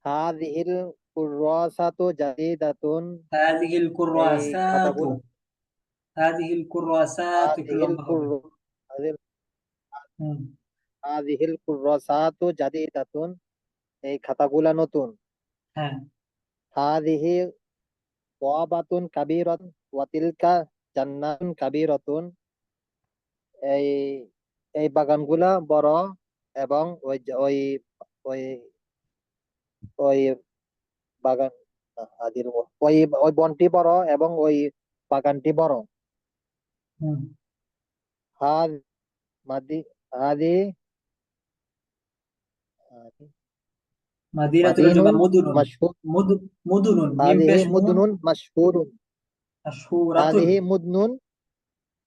হাদিহিল কুররাসাতু জাদিদাতুন, হাযিহিল এই কুররাসাতু, খাতাগুলো। হাযিহিল কুররাসাতু একটু হাদিহিল লম্বা কুর হবে। হুম। হাদিহিল কুররাসাতু জাদিদাতুন, এই খাতাগুলা নতুন। হ্যাঁ। হাদিহি ওয়াবাতুন কাবীরাতুন ওয়া তিলকা জান্নাতুন কাবীরাতুন, এই এই বাগানগুলা বড় এবং ওই ওই ওই বাগান আদির ওই ওই বনটি বড় এবং ওই বাগানটি বড়। হুম। হাদ মাদি হাদি মাদিনাতুল মাদিনুন জমা মুদুনুন, মাশহুর। মুদু মুদুনুন মিম হাদিহি পেশ মু, মুদনুন মাশহুরুন। আশুরাতুন। হাদিহি মুদনুন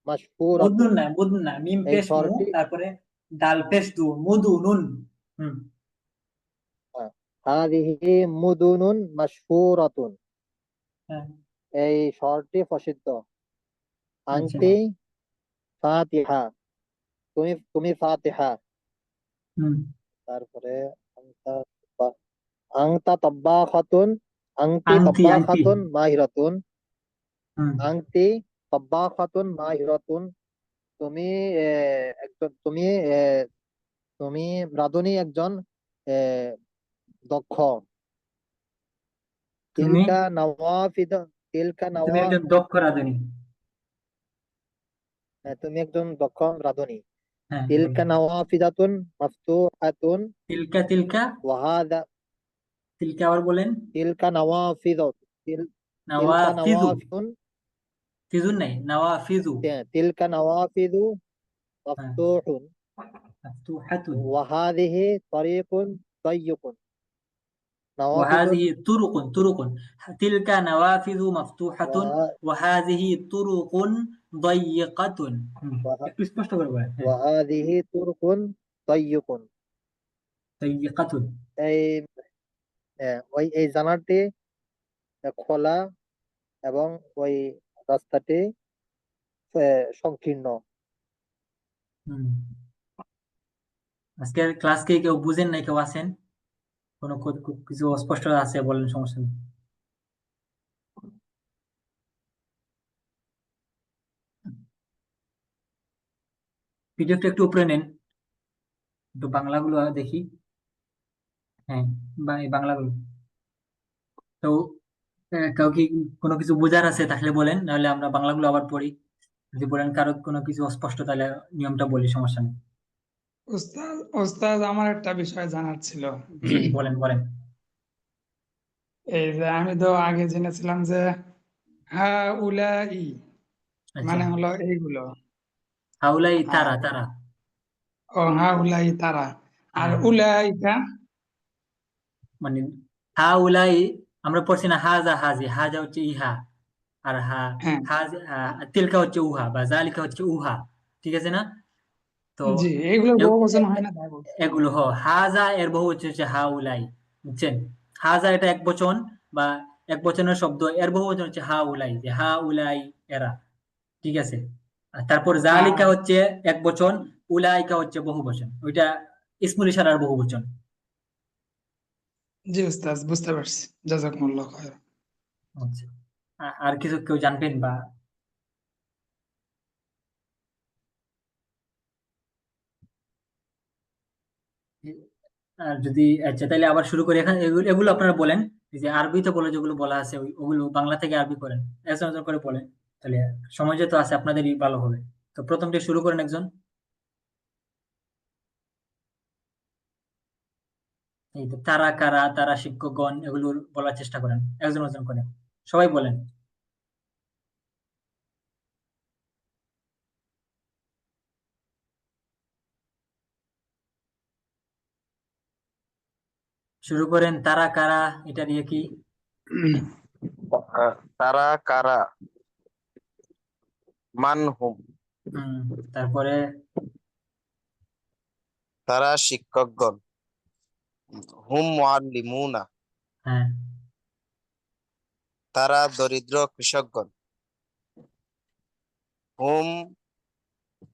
মাশহুরাতুন, মুদনুন না, মুদনুন না, মিম এই পেশ মু, শহরটি। তারপরে দাল পেশ দু, মুদুনুন। হুম। হাদিহি মুদনুন মাশহুরাতুন, হ্যাঁ। এই শহরটি প্রসিদ্ধ। আচ্ছা। আংটি ফাতিহা, তুমি তুমি ফাতিহা। হুম। তারপরে আংতা আংতা তাব্বাখাতুন, আংটি আংটি আংটি। তাব্বাখাতুন মাহিরাতুন। হুম। আংটি তাব্বাখাতুন মাহিরাতুন, তুমি একজন তুমি রাঁধুনি একজন দক্ষ। তুমি তিলকা নওয়াফিদ তিলকা তুমি নওয়া একজন দক্ষ রাঁধুনি। তুমি একজন দক্ষ রাঁধুনি। হ্যাঁ, তিলকা বলেন। নওয়াফিদাতুন মাফতুহাতুন তিলকা তিলকা, ওয়াহাদা। তিলকা আবার বলেন। তিলকা নওয়াফিদ তিলকা নাওয়াফিজু, নওয়াফিদুন, ফিজুন নাই, নাওয়াফিজু। তিলকা নওয়াফিদু হ্যাঁ, মাফতুহুন মাফতুহাতুন। ওয়াহাদিহি তরিকুন দাইয়িকুন। নওয়াফিদুন وهذه طرق طرق، تلك نوافذ مفتوحة وهذه طرق ضيقة। একটু স্পষ্ট করে বলেন। হ্যাঁ, ওয়াহাদিহি তুরকুন দাইয়িকুন, ضيقة। এই এই জানালাটি খোলা এবং ওই রাস্তাটি সংকীর্ণ। হুম। আজকের ক্লাস কি কেউ বুঝেন নাই, কেউ আছেন, কোনো কিছু অস্পষ্ট আছে বলেন, সমস্যা নেই। পিডিএফটা একটু উপরে নেন, একটু বাংলাগুলো দেখি। হ্যাঁ, এই বাংলাগুলো তো কেউ কি কোনো কিছু বোঝার আছে তাহলে বলেন, নাহলে আমরা বাংলাগুলো আবার পড়ি। যদি বলেন কারো কোনো কিছু অস্পষ্ট, তাহলে নিয়মটা বলি, সমস্যা নেই। ওস্তাদ ওস্তাদ আমার একটা বিষয় জানার ছিল। জি, বলেন বলেন। এই যে আমি তো আগে জেনেছিলাম যে হা উলাই আচ্ছা, মানে হলো এইগুলো। হাউলাই তারা আর তারা। ও হা উলাই তারা, আর হ্যাঁ হ্যাঁ, উলাইকা। মানে হাউলাই আমরা পড়ছি না, হাজা হাজি, হাজা হচ্ছে ইহা, আর হ্যাঁ, তিলকা হচ্ছে উহা, বা জালিকা হচ্ছে উহা, ঠিক আছে না? তো জি, এগুলোর এ- বহু বচন এ- হয় এ- না, তাই বলছি। এগুলো হাজা এর বহু হচ্ছে হাউলাই, বুঝছেন? হাজা এটা এক বচন বা এক বচনের শব্দ, এর বহু বচন হচ্ছে হাউলাই, যে হাউলাই এরা, ঠিক আছে? আর তারপর জালিকা আর হচ্ছে এক বচন, উলাইকা হচ্ছে বহু বচন, ওইটা ইসমুল ইশারার বহু বচন। জি ওস্তাদ, বুঝতে পারছি। জাযাকুমুল্লাহ খায়র। আচ্ছা, আর কিছু কেউ জানবেন বা আর যদি, আচ্ছা তাহলে আবার শুরু করি, এখন এগুলো এগুলো আপনারা বলেন, এই যে আরবিতে বলে যেগুলো বলা আছে ওগুলো বাংলা থেকে আরবি করেন, একজন একজন করে বলেন, তাহলে সময় যেহেতু আছে আপনাদেরই ভালো হবে। তো প্রথমটি শুরু করেন একজন। এই তো তারা কারা, তারা শিক্ষকগণ, এগুলো বলার চেষ্টা করেন একজন একজন করে, সবাই বলেন। শুরু করেন, তারা কারা, এটা দিয়ে কি? তারা কারা, মান হুম, তারপরে তারা শিক্ষকগণ, হুম মুআল্লিমুনা, হ্যাঁ, তারা দরিদ্র কৃষকগণ, হুম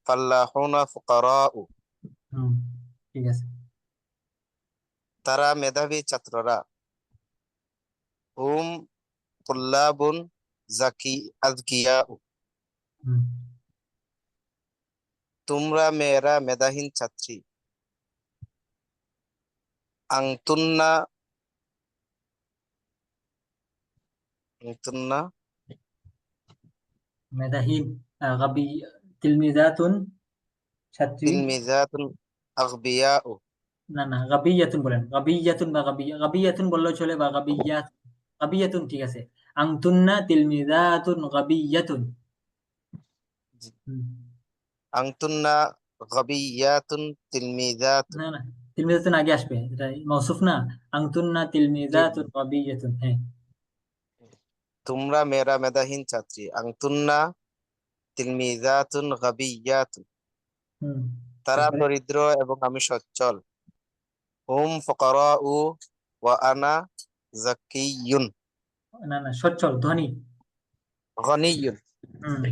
ফাল্লাহুনা ফুকারাউ, ঠিক আছে। তারা মেধাবী ছাত্ররা, হুম তুল্লাবুন আযকিয়াউ, হুম, তোমরা মেয়েরা মেধাহীন ছাত্রী, আনতুন্না আনতুন্না মেধাহীন, গাবি, তিলমিজাতুন, ছাত্রী। তিলমিজাতুন আগবিয়াউ, না না, গাবিয়াতুন বলেন, গাবিয়াতুন বা গাবিয়াতুন বললেও চলে, বা গাবিয়াত, গাবিয়াতুন ঠিক আছে। আনতুন্না তিলমিজাতুন গাবিয়াতুন। হুম, আনতুন্না গাবিয়াতুন তিলমিজাতুন, না না, তিলমিজাতুন আগে আসবে, এটা মওসুফ না। আনতুন্না জি, তিলমিজাতুন গাবিয়াতুন, হ্যাঁ। তোমরা মেয়েরা মেধাহীন ছাত্রী, আনতুন্না তিলমিজাতুন গাবিয়াতুন, হুম, তারা তারপরে দরিদ্র এবং আমি সচ্ছল, হুম ফুকারাউ ওয়া আনা যাকিয়ুন, না না, সচ্ছল ধনী। গনিয়ুন। হুম,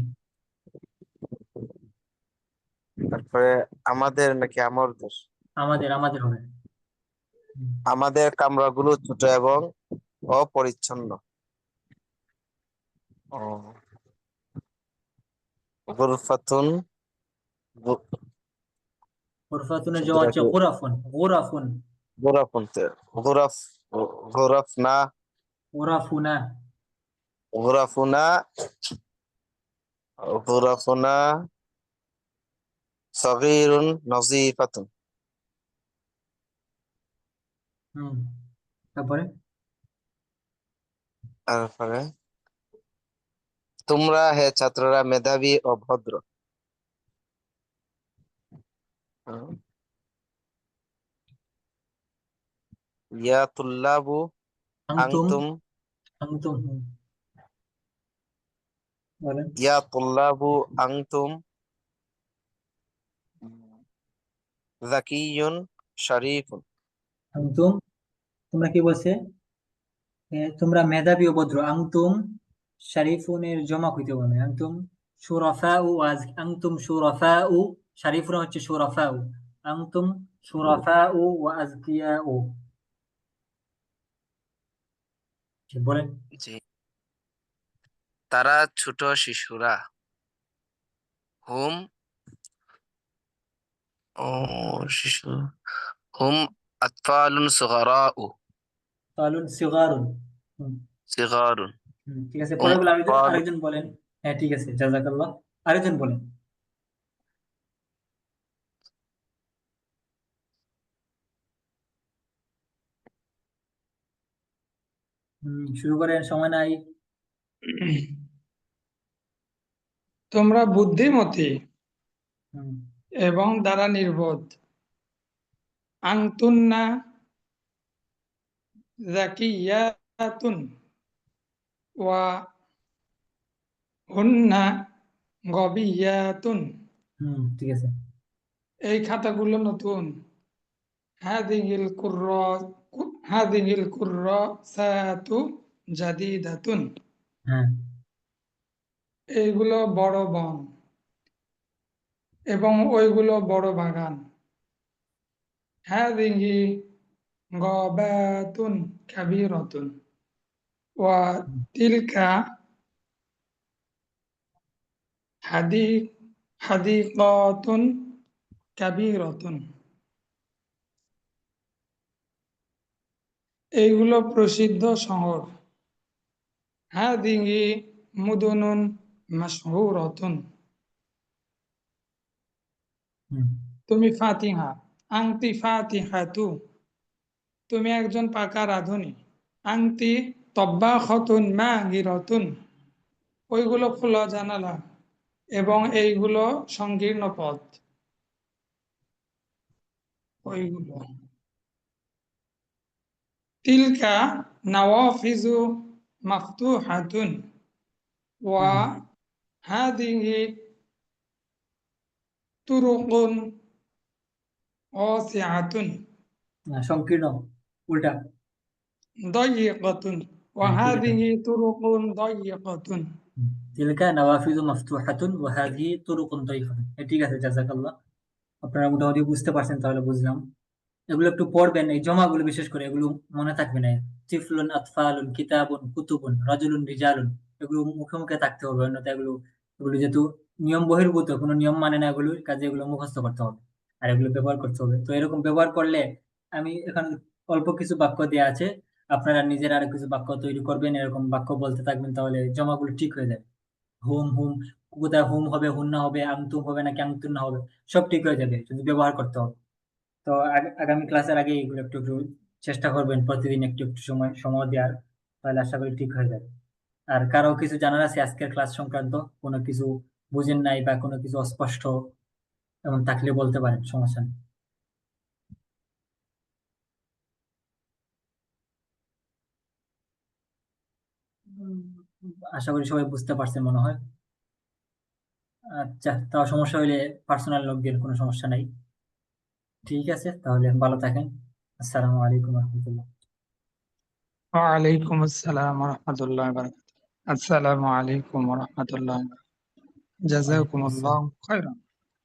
তারপরে আমাদের নাকি আমাদের, আমাদের আমাদের হবে। হুম, আমাদের কামরাগুলো ছোট এবং অপরিচ্ছন্ন, ও, গুরফাতুন, গুরফাতুনের জমা হচ্ছে শব্দটাকে গুরাফুন, গুরাফুন, গুরাফুন, গুরাফ, গুরাফনা, গুরাফুনা। গুরাফুনা, গুরাফুনা সগীরুন নজিফাতুন, হুম, তারপরে তারপরে তোমরা হে ছাত্ররা মেধাবী ও ভদ্র, ইয়া তুল্লাবু আনতুম, আনতুম, আনতুম, বলেন। ইয়া তুল্লাবু আনতুম যাকিয়ুন শরীফুন, আনতুম, তোমরা কি বলছে? তোমরা মেধাবী ও ভদ্র। আনতুম শারিফুনের জমা হইতে বলে, আনতুম শুরাফাউ আনতুম শুরাফাউ, শারিফুন হচ্ছে শুরাফাউ, আনতুম শুরাফাউ ওয়া আযকিয়াউ। ঠিক বলেন। জি, তারা ছোট শিশুরা, হুম, ও শিশু, হুম আতফালুন সুগারাউ, কালুন সিগারুন। হুম, সিগারুন, ঠিক আছে, হুম পরেরগুলো আতফাল, আরেকজন বলেন। হ্যাঁ ঠিক আছে, জাযাকাল্লাহ। আরেকজন বলেন। শুরু করেন, সময় নাই। তোমরা বুদ্ধিমতী হুম, এবং দ্বারা নির্বোধ। আংতুন্না যাকিয়াতুন ওয়া হুন্না গবিয়াতুন। ঠিক আছে। এই খাতাগুলো নতুন। হাদিহিল কুররা হাদিহিল কুররাসাতু জাদিদাতুন। হ্যাঁ, এইগুলো বড় বন এবং ওইগুলো বড় বাগান। হাদিহি গাবাতুন কাবীরাতুন ওয়া তিলকা হাদি হাদিকাতুন কাবীরাতুন। এইগুলো প্রসিদ্ধ শহর। হাদিহি মুদুনুন মাশহুরাতুন। হুম, তুমি ফাতিহা, আংতি ফাতিহাতু, তুমি একজন পাকা রাঁধুনি। আংতি তব্বাখতুন মাহিরাতুন, ওইগুলো খোলা জানালা এবং এইগুলো সংকীর্ণ পথ। ওইগুলো তিলকা নাওয়াফিজু মাফতুহাতুন ওয়া হুম, হাদিহি তুরুকুন ওয়াসিআতুন সংকীর্ণ উল্টা। দাইয়িকাতুন ওয়া হ্যাঁ, ঠিক আছে। হাদিহি তুরুকুন দাইয়িকাতুন। তিলকা নাওয়াফিজু মাফতুহাতুন ওয়া হাযিহি তুরুকুন দায়ীফাতুন। ঠিক আছে, জাযাকাল্লাহ। আপনারা মোটামুটি বুঝতে পারছেন, তাহলে বুঝলাম। এগুলো একটু পড়বেন, এই জমাগুলো বিশেষ করে এগুলো মনে থাকবে না। তিফলুন, আতফালুন, কিতাবুন, কুতুবুন, রাজুলুন, রিজালুন, এগুলো মুখে মুখে থাকতে হবে, অন্যথা এগুলো এগুলো যেহেতু নিয়ম বহির্ভূত, কোনো নিয়ম মানে না এগুলো, কাজে এগুলো মুখস্থ করতে হবে আর এগুলো ব্যবহার করতে হবে। তো এরকম ব্যবহার করলে, আমি এখন অল্প কিছু বাক্য দেওয়া আছে, আপনারা নিজেরা আরো কিছু বাক্য তৈরি করবেন, এরকম বাক্য বলতে থাকবেন, তাহলে জমাগুলো ঠিক হয়ে যাবে। হুম হুম, কোথায় হুম হবে, হুন্না হবে, আনতুম হবে নাকি আনতুন্না হবে, সব ঠিক হয়ে যাবে, শুধু ব্যবহার করতে হবে। তো আগামী ক্লাসের আগে এগুলো একটু একটু চেষ্টা করবেন, প্রতিদিন একটু একটু সময় দেওয়ার, তাহলে আশা করি ঠিক হয়ে যাবে। আর কারো কিছু জানার আছে আজকের ক্লাস সংক্রান্ত, কোনো কিছু বুঝেন নাই বা কোনো কিছু অস্পষ্ট এমন থাকলে বলতে পারেন, সমস্যা নেই। উম, আশা করি সবাই বুঝতে পারছেন মনে হয়। আচ্ছা, তাও সমস্যা হইলে পার্সোনাল লোক দিয়ে, কোনো সমস্যা নাই। ঠিক আছে, তাহলে ভালো থাকেন। আসসালামু আলাইকুম রহমতুল্লাহ। ওয়া আলাইকুম আসসালাম ওয়া রাহমাতুল্লাহি ওয়া বারাকাতুহু। আসসালামু আলাইকুম ওয়া রাহমাতুল্লাহি ওয়া বারাকাতুহু। ওয়ালাইকুম আসসালাম। জাযাকুমুল্লাহু খাইরান।